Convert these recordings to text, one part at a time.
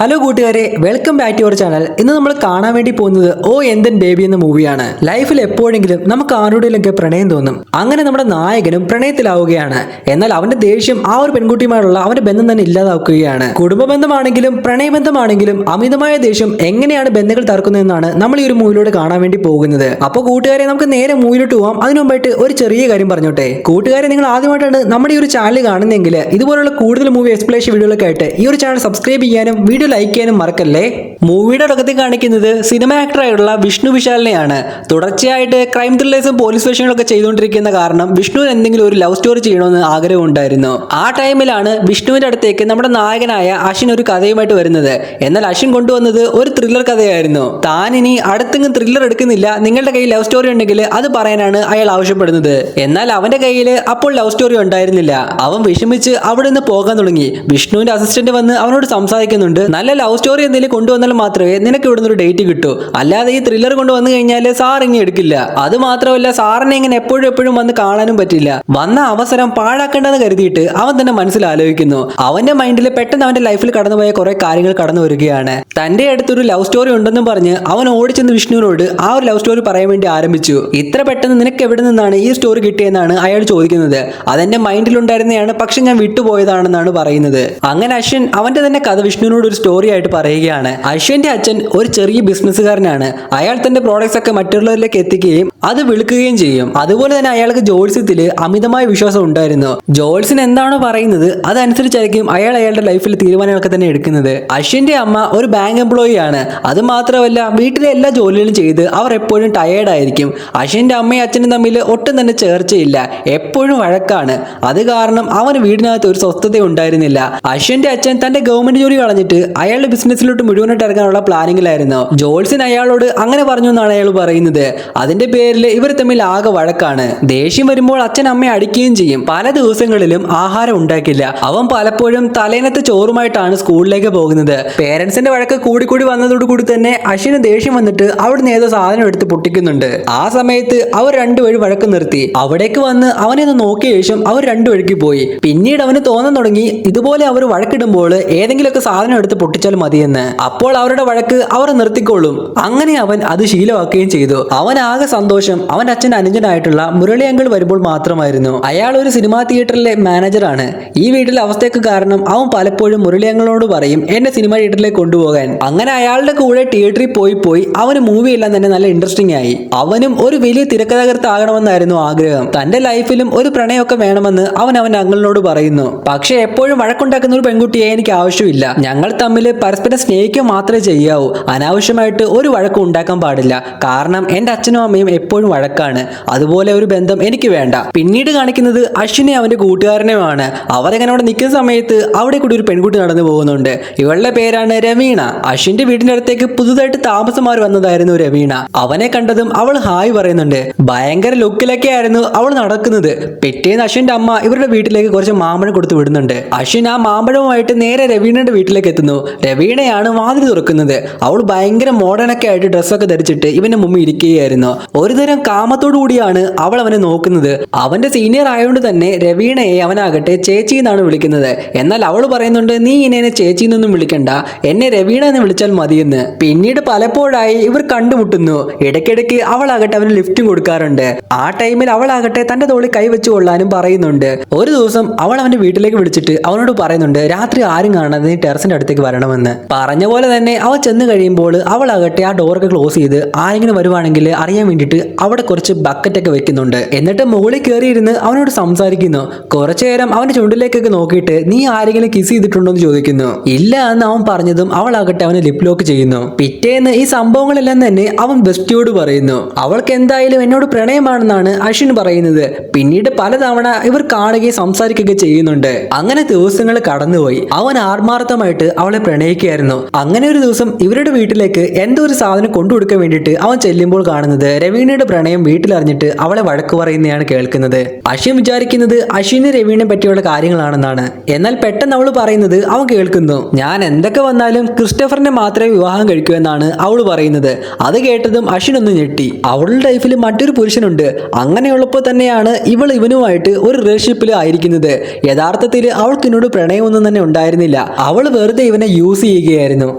Hello കൂട്ടുകാരെ, welcome back to our channel. ഇന്ന് നമ്മൾ കാണാൻ വേണ്ടി പോകുന്നത് ഓ എന്തൻ ബേബി എന്ന മൂവിയാണ്. ലൈഫിൽ എപ്പോഴെങ്കിലും നമുക്ക് ആരോടെങ്കിലൊക്കെ പ്രണയം തോന്നും. അങ്ങനെ നമ്മുടെ നായകനും പ്രണയത്തിലാവുകയാണ്. എന്നാൽ അവന്റെ ദേഷ്യം ആ ഒരു പെൺകുട്ടിയുമായുള്ള അവന്റെ ബന്ധം തന്നെ ഇല്ലാതാക്കുകയാണ്. കുടുംബ ബന്ധമാണെങ്കിലും പ്രണയബന്ധമാണെങ്കിലും അമിതമായ ദേഷ്യം എങ്ങനെയാണ് ബന്ധങ്ങൾ തകർക്കുന്നതെന്നാണ് നമ്മൾ ഈ ഒരു മൂവിയിലൂടെ കാണാൻ വേണ്ടി പോകുന്നത്. അപ്പോൾ കൂട്ടുകാരെ, നമുക്ക് നേരെ മൂവിയിലോട്ട് പോവാം. അതിനു മുമ്പായിട്ട് ഒരു ചെറിയ കാര്യം പറഞ്ഞോട്ടെ. കൂട്ടുകാരെ, നിങ്ങൾ ആദ്യമായിട്ടാണ് നമ്മുടെ ഈ ഒരു ചാനൽ കാണുന്നതെങ്കിൽ ഇതുപോലുള്ള കൂടുതൽ മൂവി എക്സ്പ്ലേഷൻ വീഡിയോകളൊക്കെ ആയിട്ട് ഈ ഒരു ചാനൽ സബ്സ്ക്രൈബ് ചെയ്യാനും വീഡിയോ ലൈക്ക് ചെയ്യാനും മറക്കല്ലേ. മൂവിയുടെ തുടക്കത്തിൽ കാണിക്കുന്നത് സിനിമ ആക്ടറായിട്ടുള്ള വിഷ്ണു വിശാലിനെയാണ്. തുടർച്ചയായിട്ട് ക്രൈം ത്രില്ലേഴ്സും പോലീസ് സ്റ്റേഷനുകളൊക്കെ ചെയ്തുകൊണ്ടിരിക്കുന്ന കാരണം വിഷ്ണുവിന് എന്തെങ്കിലും ഒരു ലവ് സ്റ്റോറി ചെയ്യണമെന്ന് ആഗ്രഹമുണ്ടായിരുന്നു. ആ ടൈമിലാണ് വിഷ്ണുവിന്റെ അടുത്തേക്ക് നമ്മുടെ നായകനായ അശ്വിൻ ഒരു കഥയുമായിട്ട് വരുന്നത്. എന്നാൽ അശ്വിൻ കൊണ്ടുവന്നത് ഒരു ത്രില്ലർ കഥയായിരുന്നു. താൻ ഇനി അടുത്തെങ്കിലും ത്രില്ലർ എടുക്കുന്നില്ല, നിങ്ങളുടെ കയ്യിൽ ലവ് സ്റ്റോറി ഉണ്ടെങ്കിൽ അത് പറയാനാണ് അയാൾ ആവശ്യപ്പെടുന്നത്. എന്നാൽ അവന്റെ കയ്യിൽ അപ്പോൾ ലവ് സ്റ്റോറി ഉണ്ടായിരുന്നില്ല. അവൻ വിഷമിച്ച് അവിടെ നിന്ന് പോകാൻ തുടങ്ങി. വിഷ്ണുവിന്റെ അസിസ്റ്റന്റ് വന്ന് അവനോട് സംസാരിക്കുന്നുണ്ട്. നല്ല ലവ് സ്റ്റോറി എന്തെങ്കിലും കൊണ്ടുവന്നാൽ മാത്രമേ നിനക്ക് ഇവിടുന്ന് ഒരു ഡേറ്റ് കിട്ടൂ, അല്ലാതെ ഈ ത്രില്ലർ കൊണ്ടുവന്നു കഴിഞ്ഞാൽ സാർ ഇനി എടുക്കില്ല. അത് മാത്രമല്ല, സാറിനെ ഇങ്ങനെ എപ്പോഴും വന്ന് കാണാനും പറ്റില്ല. വന്ന അവസരം പാഴാക്കേണ്ടെന്ന് കരുതിയിട്ട് അവൻ തന്നെ മനസ്സിൽ ആലോചിക്കുന്നു. അവന്റെ മൈൻഡിൽ പെട്ടെന്ന് അവന്റെ ലൈഫിൽ കടന്നുപോയ കുറെ കാര്യങ്ങൾ കടന്നു വരികയാണ്. തന്റെ അടുത്തൊരു ലവ് സ്റ്റോറി ഉണ്ടെന്നും പറഞ്ഞ് അവൻ ഓടിച്ചെന്ന് വിഷ്ണുവിനോട് ആ ഒരു ലവ് സ്റ്റോറി പറയാൻ വേണ്ടി ആരംഭിച്ചു. ഇത്ര പെട്ടെന്ന് നിനക്ക് എവിടെ നിന്നാണ് ഈ സ്റ്റോറി കിട്ടിയെന്നാണ് അയാൾ ചോദിക്കുന്നത്. അതെന്റെ മൈൻഡിൽ ഉണ്ടായിരുന്നതാണ്, പക്ഷെ ഞാൻ വിട്ടുപോയതാണെന്നാണ് പറയുന്നത്. അങ്ങനെ അശ്വിൻ അവന്റെ തന്നെ കഥ വിഷ്ണുവിനോട് ഒരു സ്റ്റോറി ആയിട്ട് പറയുകയാണ്. അശ്വിന്റെ അച്ഛൻ ഒരു ചെറിയ ബിസിനസ്സുകാരനാണ്. അയാൾ തന്റെ പ്രോഡക്ട്സ് ഒക്കെ മറ്റുള്ളവരിലേക്ക് എത്തിക്കുകയും അത് വിൽക്കുകയും ചെയ്യും. അതുപോലെ തന്നെ അയാൾക്ക് ജോത്സ്യത്തിൽ അമിതമായ വിശ്വാസം ഉണ്ടായിരുന്നു. ജോത്സ്യൻ എന്താണോ പറയുന്നത് അതനുസരിച്ചായിരിക്കും അയാളുടെ ലൈഫിൽ തീരുമാനങ്ങളൊക്കെ തന്നെ എടുക്കുന്നത്. അശ്വിന്റെ അമ്മ ഒരു ബാങ്ക് എംപ്ലോയി ആണ്. അത് മാത്രമല്ല, വീട്ടിലെ എല്ലാ ജോലികളും ചെയ്ത് അവർ എപ്പോഴും ടയേർഡ് ആയിരിക്കും. അശ്വിന്റെ അമ്മയും അച്ഛനും തമ്മിൽ ഒട്ടും തന്നെ ചേർച്ചയില്ല, എപ്പോഴും വഴക്കാണ്. അത് കാരണം അവന് വീടിനകത്ത് ഒരു സ്വസ്ഥത ഉണ്ടായിരുന്നില്ല. അശ്വിന്റെ അച്ഛൻ തന്റെ ഗവൺമെന്റ് ജോലി കളഞ്ഞിട്ട് അയാളുടെ ബിസിനസ്സിലോട്ട് മുഴുവനായിട്ട് ഇറങ്ങാനുള്ള പ്ലാനിങ്ങിലായിരുന്നു. ജോൾസൻ അയാളോട് അങ്ങനെ പറഞ്ഞു എന്നാണ് അയാൾ പറയുന്നത്. അതിന്റെ പേരിൽ ഇവർ തമ്മിൽ ആകെ വഴക്കാണ്. ദേഷ്യം വരുമ്പോൾ അച്ഛൻ അമ്മയെ അടിക്കുകയും ചെയ്യും. പല ദിവസങ്ങളിലും ആഹാരം ഉണ്ടാക്കില്ല. അവൻ പലപ്പോഴും തലേനത്തെ ചോറുമായിട്ടാണ് സ്കൂളിലേക്ക് പോകുന്നത്. പേരൻസിന്റെ വഴക്ക് കൂടി വന്നതോടുകൂടി തന്നെ അശ്വിന് ദേഷ്യം വന്നിട്ട് അവിടുന്ന് ഏതോ സാധനം എടുത്ത് പൊട്ടിക്കുന്നുണ്ട്. ആ സമയത്ത് അവർ രണ്ടുവഴി വഴക്ക് നിർത്തി. അവിടേക്ക് വന്ന് അവനെ ഒന്ന് നോക്കിയ ശേഷം അവർ രണ്ടു വഴിക്ക് പോയി. പിന്നീട് അവന് തോന്നാൻ തുടങ്ങി ഇതുപോലെ അവർ വഴക്കിടുമ്പോൾ ഏതെങ്കിലുമൊക്കെ സാധനം എടുത്ത് പൊട്ടിച്ചാൽ മതിയെന്ന്. അപ്പോൾ അവരുടെ വഴക്ക് അവർ നിർത്തിക്കൊള്ളും. അങ്ങനെ അവൻ അത് ശീലമാക്കുകയും ചെയ്തു. അവൻ ആകെ സന്തോഷം അവന്റെ അച്ഛൻ അനുജനായിട്ടുള്ള മുരളി അങ്കിൾ വരുമ്പോൾ മാത്രമായിരുന്നു. അയാൾ ഒരു സിനിമാ തിയേറ്ററിലെ മാനേജറാണ്. ഈ വീട്ടിലെ അവസ്ഥയ്ക്ക് കാരണം അവൻ പലപ്പോഴും മുരളി അങ്കിളിനോട് പറയും എന്നെ സിനിമാ തിയേറ്ററിലേക്ക് കൊണ്ടുപോകാൻ. അങ്ങനെ അയാളുടെ കൂടെ തിയേറ്ററിൽ പോയി അവന് മൂവി എല്ലാം തന്നെ നല്ല ഇൻട്രസ്റ്റിംഗ് ആയി. അവനും ഒരു വലിയ തിരക്കഥാകൃത്താകണമെന്നായിരുന്നു ആഗ്രഹം. തന്റെ ലൈഫിലും ഒരു പ്രണയമൊക്കെ വേണമെന്ന് അവന്റെ അങ്കിളിനോട് പറയുന്നു. പക്ഷെ എപ്പോഴും വഴക്കുണ്ടാക്കുന്ന ഒരു പെൺകുട്ടിയെ എനിക്ക് ആവശ്യമില്ല. ഞങ്ങൾ തമ്മിൽ പരസ്പരം സ്നേഹിക്കുക മാത്രമേ ചെയ്യാവൂ. അനാവശ്യമായിട്ട് ഒരു വഴക്കും ഉണ്ടാക്കാൻ പാടില്ല. കാരണം എന്റെ അച്ഛനും അമ്മയും എപ്പോഴും വഴക്കാണ്. അതുപോലെ ഒരു ബന്ധം എനിക്ക് വേണ്ട. പിന്നീട് കാണിക്കുന്നത് അശ്വിനെ അവന്റെ കൂട്ടുകാരനെയുമാണ്. അവരെങ്ങനെ അവിടെ നിൽക്കുന്ന സമയത്ത് അവിടെ കൂടി ഒരു പെൺകുട്ടി നടന്നു പോകുന്നുണ്ട്. ഇവളുടെ പേരാണ് രവീണ. അശ്വിന്റെ വീടിന്റെ അടുത്തേക്ക് പുതുതായിട്ട് താമസം മാറി വന്നതായിരുന്നു രവീണ. അവനെ കണ്ടതും അവൾ ഹായ് പറയുന്നുണ്ട്. ഭയങ്കര ലുക്കിലൊക്കെ ആയിരുന്നു അവൾ നടക്കുന്നത്. പിറ്റേന്ന് അശ്വിന്റെ അമ്മ ഇവരുടെ വീട്ടിലേക്ക് കുറച്ച് മാമ്പഴം കൊടുത്ത് വിടുന്നുണ്ട്. അശ്വിൻ ആ മാമ്പഴവുമായിട്ട് നേരെ രവീണയുടെ വീട്ടിലേക്ക് എത്തുന്നു. രവീണയാണ് വാതിൽ തുറക്കുന്നത്. അവൾ ഭയങ്കര മോഡേൺ ഒക്കെ ആയിട്ട് ഡ്രസ്സൊക്കെ ധരിച്ചിട്ട് ഇവന്റെ മുമ്പിൽ ഇരിക്കുകയായിരുന്നു. ഒരുതരം കാമത്തോടു കൂടിയാണ് അവൾ അവനെ നോക്കുന്നത്. അവന്റെ സീനിയർ ആയതുകൊണ്ട് തന്നെ രവീണയെ അവനാകട്ടെ ചേച്ചി എന്നാണ് വിളിക്കുന്നത്. എന്നാൽ അവൾ പറയുന്നുണ്ട് നീ എന്നെ ചേച്ചി എന്നൊന്നും വിളിക്കണ്ട, എന്നെ രവീണ എന്ന് വിളിച്ചാൽ മതിയെന്ന്. പിന്നീട് പലപ്പോഴായി ഇവർ കണ്ടുമുട്ടുന്നു. ഇടയ്ക്കിടയ്ക്ക് അവളാകട്ടെ അവന് ലിഫ്റ്റും കൊടുക്കാറുണ്ട്. ആ ടൈമിൽ അവളാകട്ടെ തന്റെ തോളിൽ കൈവച്ചു കൊള്ളാനും പറയുന്നുണ്ട്. ഒരു ദിവസം അവൾ അവന്റെ വീട്ടിലേക്ക് വിളിച്ചിട്ട് അവനോട് പറയുന്നുണ്ട് രാത്രി ആരും കാണാതെ നീ ടെറസിന്റെ അടുത്തേക്ക് വരണമെന്ന്. പറഞ്ഞ പോലെ തന്നെ അവൾ ചെന്ന് കഴിയുമ്പോൾ അവളാകട്ടെ ആ ഡോറൊക്കെ ക്ലോസ് ചെയ്ത് ആരെങ്കിലും വരുവാണെങ്കിൽ അറിയാൻ വേണ്ടിയിട്ട് അവിടെ കുറച്ച് ബക്കറ്റൊക്കെ വെക്കുന്നുണ്ട്. എന്നിട്ട് മുകളിൽ കയറിയിരുന്ന് അവനോട് സംസാരിക്കുന്നു. കുറച്ചു നേരം അവന്റെ ചുണ്ടിലേക്കൊക്കെ നോക്കിയിട്ട് നീ ആരെങ്കിലും കിസ് ചെയ്തിട്ടുണ്ടോ എന്ന് ചോദിക്കുന്നു. ഇല്ല എന്ന് അവൻ പറഞ്ഞതും അവളാകട്ടെ അവനെ ലിപ് ലോക്ക് ചെയ്യുന്നു. പിറ്റേന്ന് ഈ സംഭവങ്ങളെല്ലാം തന്നെ അവൻ ബെസ്റ്റിയോട് പറയുന്നു. അവൾക്ക് എന്തായാലും എന്നോട് പ്രണയമാണെന്നാണ് അശ്വിൻ പറയുന്നത്. പിന്നീട് പലതവണ ഇവർ കാണുകയും സംസാരിക്കുകയും ചെയ്യുന്നുണ്ട്. അങ്ങനെ ദിവസങ്ങൾ കടന്നുപോയി. അവൻ ആത്മാർത്ഥമായിട്ട് അവളെ പ്രണയിക്കുകയായിരുന്നു. അങ്ങനെ ഒരു ദിവസം ഇവരുടെ വീട്ടിലേക്ക് എന്തോ ഒരു സാധനം കൊണ്ടുകൊടുക്കാൻ വേണ്ടിയിട്ട് അവൻ ചെല്ലുമ്പോൾ കാണുന്നത് രവീണയുടെ പ്രണയം വീട്ടിലറിഞ്ഞിട്ട് അവളെ വഴക്ക് പറയുന്നതാണ് കേൾക്കുന്നത്. അശ്വിൻ വിചാരിക്കുന്നത് അശ്വിന് രവീണയെ പറ്റിയുള്ള കാര്യങ്ങളാണെന്നാണ്. എന്നാൽ പെട്ടെന്ന് അവൾ പറയുന്നത് അവൻ കേൾക്കുന്നു. ഞാൻ എന്തൊക്കെ വന്നാലും ക്രിസ്റ്റഫറിനെ മാത്രമേ വിവാഹം കഴിക്കൂ എന്നാണ് അവൾ പറയുന്നത്. അത് കേട്ടതും അശ്വിൻ ഒന്ന് ഞെട്ടി. അവളുടെ ലൈഫിൽ മറ്റൊരു പുരുഷനുണ്ട്. അങ്ങനെയുള്ളപ്പോൾ തന്നെയാണ് ഇവനുമായിട്ട് ഒരു റിലേഷൻഷിപ്പിൽ ആയിരിക്കുന്നത്. യഥാർത്ഥത്തിൽ അവൾക്ക് എന്നോട് പ്രണയമൊന്നും തന്നെ ഉണ്ടായിരുന്നില്ല. അവൾ വെറുതെ ഇവനെ യൂസ് ചെയ്യുകയായിരുന്നു.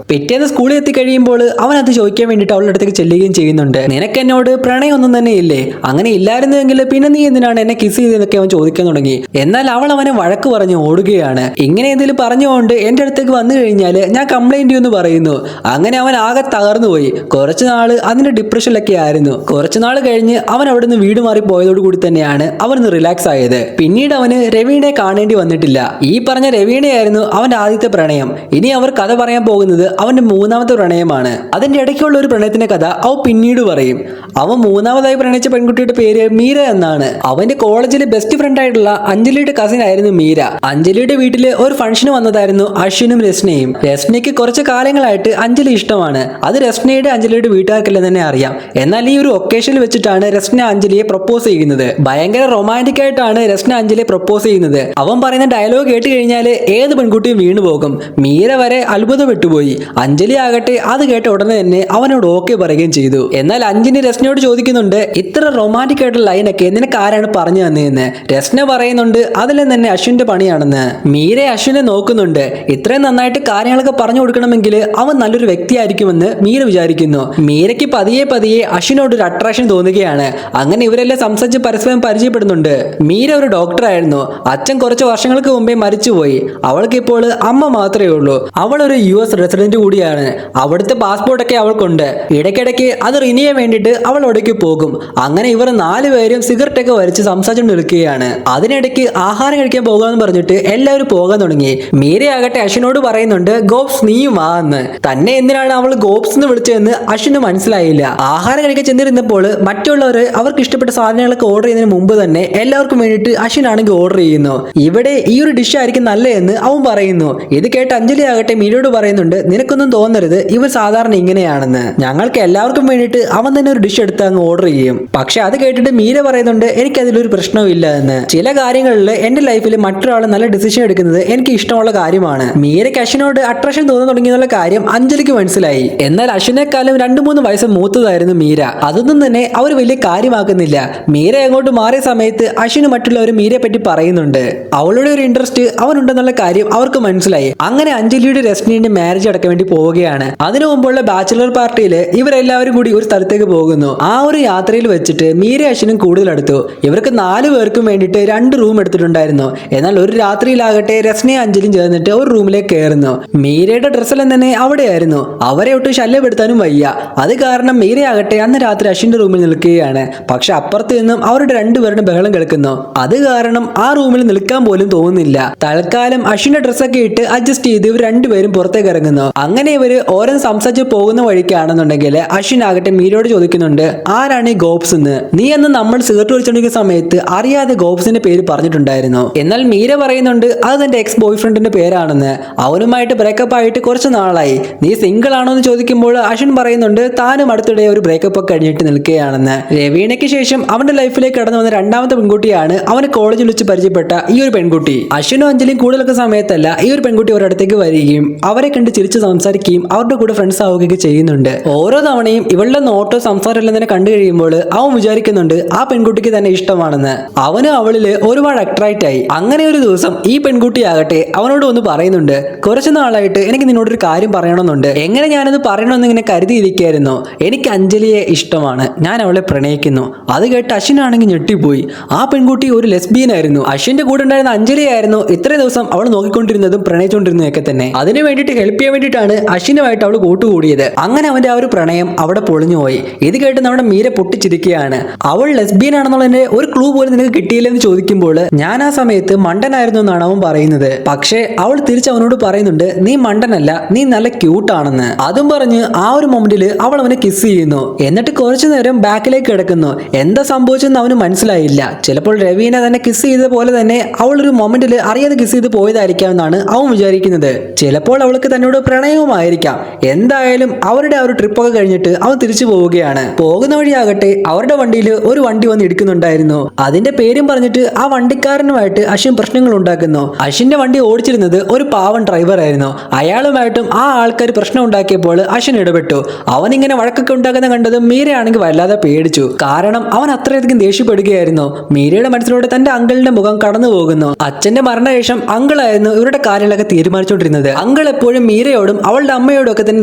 പിറ്റേന്ന് സ്കൂളിൽ എത്തി കഴിയുമ്പോൾ അവൻ അത് ചോദിക്കാൻ വേണ്ടിയിട്ട് അവളുടെ അടുത്തേക്ക് ചെല്ലുകയും ചെയ്യുന്നുണ്ട്. നിനക്ക് എന്നോട് പ്രണയമൊന്നും തന്നെ ഇല്ലേ? അങ്ങനെ ഇല്ലായിരുന്നെങ്കിൽ പിന്നെ നീ എന്തിനാണ് എന്നെ കിസ് ചെയ്തതെന്നൊക്കെ അവൻ ചോദിക്കാൻ തുടങ്ങി. എന്നാൽ അവൾ അവനെ വഴക്ക് പറഞ്ഞു ഓടുകയാണ്. ഇങ്ങനെ എന്തെങ്കിലും പറഞ്ഞുകൊണ്ട് എന്റെ അടുത്തേക്ക് വന്നു കഴിഞ്ഞാൽ ഞാൻ കംപ്ലൈന്റ് ചെയ്യുമെന്ന് പറയുന്നു. അങ്ങനെ അവൻ ആകെ തകർന്നു പോയി. കുറച്ചു നാള് അതിന്റെ ഡിപ്രഷനിലൊക്കെ ആയിരുന്നു. കുറച്ചു നാൾ കഴിഞ്ഞ് അവൻ അവിടെ നിന്ന് വീട് മാറി പോയതോടുകൂടി തന്നെയാണ് അവനൊന്ന് റിലാക്സ് ആയത്. പിന്നീട് അവന് രവീണയെ കാണേണ്ടി വന്നിട്ടില്ല. ഈ പറഞ്ഞ രവീണയായിരുന്നു അവന്റെ ആദ്യത്തെ പ്രണയം. ഇനി അവർ കഥ പറയാൻ പോകുന്നത് അവന്റെ മൂന്നാമത്തെ പ്രണയമാണ്. അതിന്റെ ഇടയ്ക്കുള്ള ഒരു പ്രണയത്തിന്റെ കഥ അവൻ പിന്നീട് പറയും. അവൻ മൂന്നാമതായി പ്രണയിച്ച പെൺകുട്ടിയുടെ പേര് മീര എന്നാണ്. അവന്റെ കോളേജിലെ ബെസ്റ്റ് ഫ്രണ്ട് ആയിട്ടുള്ള അഞ്ജലിയുടെ കസിൻ ആയിരുന്നു മീര. അഞ്ജലിയുടെ വീട്ടില് ഒരു ഫംഗ്ഷന് വന്നതായിരുന്നു അശ്വിനും രസ്നയും. രസ്നയ്ക്ക് കുറച്ച് കാലങ്ങളായിട്ട് അഞ്ജലി ഇഷ്ടമാണ്. അത് രസ്നയുടെ അഞ്ജലിയുടെ വീട്ടുകാർക്കെല്ലാം തന്നെ അറിയാം. എന്നാൽ ഈ ഒരു ഒക്കേഷനിൽ വെച്ചിട്ടാണ് രസ്ന അഞ്ജലിയെ പ്രപ്പോസ് ചെയ്യുന്നത്. ഭയങ്കര റൊമാൻറ്റിക് ആയിട്ടാണ് രസ്ന അഞ്ജലിയെ പ്രപ്പോസ് ചെയ്യുന്നത്. അവൻ പറയുന്ന ഡയലോഗ് കേട്ട് കഴിഞ്ഞാൽ ഏത് പെൺകുട്ടിയും വീണുപോകും. മീര വരെ അത്ഭുതപ്പെട്ടുപോയി. അഞ്ജലി ആകട്ടെ അത് കേട്ട ഉടനെ തന്നെ അവനോട് ഓക്കെ പറയുകയും ചെയ്തു. എന്നാൽ അഞ്ജലി രസ്നയോട് ചോദിക്കുന്നുണ്ട്, ഇത്ര റൊമാൻറ്റിക് ആയിട്ടുള്ള ലൈനൊക്കെ നിനക്ക് ആരാണ് പറഞ്ഞു തന്നതെന്ന്. രസ്ന പറയുന്നുണ്ട് അതിലും തന്നെ അശ്വിന്റെ പണിയാണെന്ന്. മീര അശ്വിനെ നോക്കുന്നുണ്ട്. ഇത്രയും നന്നായിട്ട് കാര്യങ്ങളൊക്കെ പറഞ്ഞു കൊടുക്കണമെങ്കിൽ അവൻ നല്ലൊരു വ്യക്തിയായിരിക്കുമെന്ന് മീര വിചാരിക്കുന്നു. മീരയ്ക്ക് പതിയെ പതിയെ അശ്വിനോട് ഒരു അട്രാക്ഷൻ തോന്നുകയാണ്. അങ്ങനെ ഇവരെല്ലാം സംസാരിച്ച് പരസ്പരം പരിചയപ്പെടുന്നുണ്ട്. മീര ഒരു ഡോക്ടർ ആയിരുന്നു. അച്ഛൻ കുറച്ച് വർഷങ്ങൾക്ക് മുമ്പേ മരിച്ചുപോയി. അവൾക്ക് ഇപ്പോൾ അമ്മ മാത്രമേ ഉള്ളൂ. അവൾ ഒരു US റെസിഡന്റ് കൂടിയാണ്. അവിടുത്തെ പാസ്പോർട്ടൊക്കെ അവൾക്കുണ്ട്. ഇടയ്ക്കിടയ്ക്ക് അത് റിനിയാൻ വേണ്ടിയിട്ട് അവൾ അവിടേക്ക് പോകും. അങ്ങനെ ഇവർ 4 പേരും സിഗരറ്റ് ഒക്കെ വലിച്ച് സംസാരിച്ചുകൊണ്ട് നിൽക്കുകയാണ്. അതിനിടയ്ക്ക് ആഹാരം കഴിക്കാൻ പോകാമെന്ന് പറഞ്ഞിട്ട് എല്ലാവരും പോകാൻ തുടങ്ങി. മീരയാകട്ടെ അശ്വിനോട് പറയുന്നുണ്ട് ഗോപ്സ് നീയും വാ എന്ന്. തന്നെ എന്തിനാണ് അവൾ ഗോപ്സ് എന്ന് വിളിച്ചതെന്ന് അശ്വിന് മനസ്സിലായില്ല. ആഹാരം കഴിക്കാൻ ചെന്നിരുന്നപ്പോൾ മറ്റുള്ളവർ അവർക്ക് ഇഷ്ടപ്പെട്ട സാധനങ്ങളൊക്കെ ഓർഡർ ചെയ്യുന്നതിന് മുമ്പ് തന്നെ എല്ലാവർക്കും വേണ്ടിയിട്ട് അശ്വിനാണെങ്കിൽ ഓർഡർ ചെയ്യുന്നു. ഇവിടെ ഈ ഒരു ഡിഷ് ആയിരിക്കും നല്ലതെന്ന് അവൻ പറയുന്നു. ഇത് കേട്ട് അഞ്ജലി ആകട്ടെ മീരയോട് പറയുന്നുണ്ട് നിനക്കൊന്നും തോന്നരുത്, ഇവർ സാധാരണ ഇങ്ങനെയാണെന്ന്. ഞങ്ങൾക്ക് എല്ലാവർക്കും വേണ്ടിയിട്ട് അവൻ തന്നെ ഒരു ഡിഷ് എടുത്ത് അങ്ങ് ഓർഡർ ചെയ്യും. പക്ഷെ അത് കേട്ടിട്ട് മീര പറയുന്നുണ്ട് എനിക്ക് അതിലൊരു പ്രശ്നവും ഇല്ല എന്ന്. ചില കാര്യങ്ങളിൽ എന്റെ ലൈഫിൽ മറ്റൊരാൾ നല്ല ഡിസിഷൻ എടുക്കുന്നത് എനിക്ക് ഇഷ്ടമുള്ള കാര്യമാണ്. മീരയ്ക്ക് അശ്വിനോട് അട്രാക്ഷൻ തോന്നാൻ തുടങ്ങിയുള്ള കാര്യം അഞ്ജലിക്ക് മനസ്സിലായി. എന്നാൽ അശ്വിനേക്കാളും 2-3 വയസ്സ് മൂത്തതായിരുന്നു മീര. അതൊന്നും തന്നെ അവർ വലിയ കാര്യമാക്കുന്നില്ല. മീര അങ്ങോട്ട് മാറിയ സമയത്ത് അശ്വിന് മറ്റുള്ളവർ മീരയെ പറ്റി പറയുന്നുണ്ട്. അവളുടെ ഒരു ഇൻട്രസ്റ്റ് അവനുണ്ടെന്നുള്ള കാര്യം അവർക്ക് മനസ്സിലായി. അങ്ങനെ അഞ്ജലിയുടെ രസ്നയുടെ മാരേജ് അടക്കാൻ വേണ്ടി പോവുകയാണ്. അതിനു മുമ്പുള്ള ബാച്ചിലർ പാർട്ടിയിൽ ഇവരെല്ലാവരും കൂടി ഒരു സ്ഥലത്തേക്ക് പോകുന്നു. ആ ഒരു യാത്രയിൽ വെച്ചിട്ട് മീര അശ്വിനും കൂടുതൽ അടുത്തു. ഇവർക്ക് 4 പേർക്കും വേണ്ടിയിട്ട് 2 റൂം എടുത്തിട്ടുണ്ടായിരുന്നു. എന്നാൽ ഒരു രാത്രിയിലാകട്ടെ രസ്നയും അഞ്ജലിയും ചേർന്നിട്ട് ഒരു റൂമിലേക്ക് കയറുന്നു. മീരയുടെ ഡ്രസ്സെല്ലാം തന്നെ അവിടെയായിരുന്നു. അവരെ ഒട്ടും ശല്യപ്പെടുത്താനും വയ്യ. അത് കാരണം മീരയാകട്ടെ അന്ന് രാത്രി അശ്വിന്റെ റൂമിൽ നിൽക്കുകയാണ്. പക്ഷെ അപ്പുറത്ത് നിന്നും അവരുടെ 2 പേരുടെ ബഹളം കേൾക്കുന്നു. അത് കാരണം ആ റൂമിൽ നിൽക്കാൻ പോലും തോന്നുന്നില്ല. തൽക്കാലം അശ്വിന്റെ ഡ്രസ്സൊക്കെ ഇട്ട് അഡ്ജസ്റ്റ് ചെയ്ത് ഇവർ 2 പേരും പുറത്തേക്ക് ഇറങ്ങുന്നു. അങ്ങനെ ഇവര് ഓരോ സംസാരിച്ച് പോകുന്ന വഴിക്കാണെന്നുണ്ടെങ്കിൽ അശ്വിൻ ആകട്ടെ മീരയോട് ചോദിക്കുന്നുണ്ട് ആരാണ് ഈ ഗോപ്സ് എന്ന്. നീ എന്ന് നമ്മൾ സിഗരറ്റ് വലിച്ചോണ്ടിരിക്കുന്ന സമയത്ത് അറിയാതെ ഗോപ്സിന്റെ പേര് പറഞ്ഞിട്ടുണ്ടായിരുന്നു. എന്നാൽ മീര പറയുന്നുണ്ട് അത് തന്റെ എക്സ് ബോയ് ഫ്രണ്ടിന്റെ പേരാണെന്ന്. അവനുമായിട്ട് ബ്രേക്കപ്പ് ആയിട്ട് കുറച്ച് നാളായി. നീ സിംഗിൾ ആണോ എന്ന് ചോദിക്കുമ്പോൾ അശ്വിൻ പറയുന്നുണ്ട് താനും അടുത്തിടെ ഒരു ബ്രേക്കപ്പ് ഒക്കെ കഴിഞ്ഞിട്ട് നിൽക്കുകയാണെന്ന്. രവീണയ്ക്ക് ശേഷം അവന്റെ ലൈഫിലേക്ക് കടന്നു വന്ന 2ാമത്തെ പെൺകുട്ടിയാണ് അവന് കോളേജിൽ വെച്ച് പരിചയപ്പെട്ട ഈ ഒരു പെൺകുട്ടി. അശ്വിനും അഞ്ജലിയും കൂടുതലൊക്കെ സമയത്തല്ല ഈ ഒരു പെൺകുട്ടി അവരുടെ അടുത്തേക്ക് വരികയും അവരെ കണ്ട് ചിരിച്ച് സംസാരിക്കുകയും അവരുടെ കൂടെ ഫ്രണ്ട്സ് ആവുകയൊക്കെ ചെയ്യുന്നുണ്ട്. ഓരോ തവണയും ഇവളുടെ നോട്ടോ സംസാരം എല്ലാം തന്നെ കണ്ടു കഴിയുമ്പോൾ അവൻ വിചാരിക്കുന്നുണ്ട് ആ പെൺകുട്ടിക്ക് തന്നെ ഇഷ്ടമാണെന്ന്. അവനും അവളില് ഒരുപാട് അട്രാക്റ്റ് ആയി. അങ്ങനെ ഒരു ദിവസം ഈ പെൺകുട്ടിയാകട്ടെ അവനോട് ഒന്ന് പറയുന്നുണ്ട് കുറച്ചു നാളായിട്ട് എനിക്ക് നിന്നോടൊരു കാര്യം പറയണമെന്നുണ്ട്. എങ്ങനെ ഞാനത് പറയണമെന്ന് ഇങ്ങനെ കരുതിയിരിക്കായിരുന്നു. എനിക്ക് അഞ്ജലിയെ ഇഷ്ടമാണ്, ഞാൻ അവളെ പ്രണയിക്കുന്നു. അത് കേട്ട് അശ്വിനാണെങ്കിൽ ഞെട്ടിപ്പോയി. ആ പെൺകുട്ടി ഒരു ലെസ്ബിയൻ ആയിരുന്നു. അശ്വിന്റെ കൂടെ ഉണ്ടായിരുന്ന അഞ്ജലി ആയിരുന്നു ഇത്രയും ദിവസം അവൾ നോക്കിക്കൊണ്ടിരുന്നതും പ്രണയിച്ചുകൊണ്ടിരുന്നതൊക്കെ തന്നെ. അതിനു വേണ്ടിയിട്ട് ഹെൽപ്പ് ചെയ്യാൻ വേണ്ടിയിട്ടാണ് അശ്വിനുമായിട്ട് അവൾ കൂട്ടുകൂടിയത്. അങ്ങനെ അവന്റെ ആ ഒരു പ്രണയം അവിടെ പൊളിഞ്ഞുപോയി. ഇത് കേട്ട് നമ്മുടെ മീര പൊട്ടിച്ചിരിക്കുകയാണ്. അവൾ ലെസ്ബിയൻ ആണെന്നുള്ളതിന്റെ ഒരു ക്ലൂ പോലും നിനക്ക് കിട്ടിയില്ലെന്ന് ചോദിക്കുമ്പോൾ ഞാൻ ആ സമയത്ത് മണ്ടനായിരുന്നു എന്നാണ് അവൻ പറയുന്നത്. പക്ഷേ അവൾ തിരിച്ച് അവനോട് പറയുന്നുണ്ട് നീ മണ്ടനല്ല, നീ നല്ല ക്യൂട്ടാണെന്ന്. അതും പറഞ്ഞ് ആ ഒരു മൊമെന്റിൽ അവൾ അവനെ കിസ് ചെയ്യുന്നു. എന്നിട്ട് കുറച്ചു നേരം ബാക്കിലേക്ക് കിടക്കുന്നു. എന്താ സംഭവിച്ചെന്ന് അവന് മനസ്സിലായില്ല. ചിലപ്പോൾ രവീന തന്നെ കിസ് ചെയ്ത പോലെ തന്നെ അവൾ ഒരു മൊമെന്റിൽ അറിയാതെ കിസ് ചെയ്ത് പോയതായിരിക്കാം എന്നാണ് അവൻ വിചാരിക്കുന്നത്. ചിലപ്പോൾ അവൾക്ക് തന്നോട് പ്രണയവുമായിരിക്കാം. എന്തായാലും അവരുടെ ആ ഒരു ട്രിപ്പൊക്കെ കഴിഞ്ഞിട്ട് അവൻ തിരിച്ചു പോവുകയാണ്. പോകുന്ന വഴിയാകട്ടെ അവരുടെ വണ്ടിയിൽ ഒരു വണ്ടി വന്ന് ഇടിക്കുന്നുണ്ടായിരുന്നു. അതിന്റെ പേരും പറഞ്ഞിട്ട് ആ വണ്ടിക്കാരനുമായിട്ട് അശ്വിൻ പ്രശ്നങ്ങൾ ഉണ്ടാക്കുന്നു. അശ്വിന്റെ വണ്ടി ഓടിച്ചിരുന്നത് ഒരു പാവൻ ഡ്രൈവർ ആയിരുന്നു. അയാളുമായിട്ടും ആ ആൾക്കാർ പ്രശ്നം ഉണ്ടാക്കിയപ്പോൾ അശ്വിൻ ഇടപെട്ടു. അവനിങ്ങനെ വഴക്കൊക്കെ ഉണ്ടാക്കുന്ന കണ്ടത് മീരയാണെങ്കിൽ വല്ലാതെ പേടിച്ചു. കാരണം അവൻ അത്രയധികം ദേഷ്യപ്പെടുകയായിരുന്നു. മീരയുടെ മനസ്സിലൂടെ തന്റെ അങ്കിളിന്റെ മുഖം കടന്നു പോകുന്നു. അച്ഛന്റെ മരണശേഷം അങ്കിളായിരുന്നു ഇവരുടെ കാര്യങ്ങളൊക്കെ തീരുമാനിച്ചുകൊണ്ടിരുന്നത്. അങ്കിൾ എപ്പോഴും മീരയോടും അവളുടെ അമ്മയോടും ഒക്കെ തന്നെ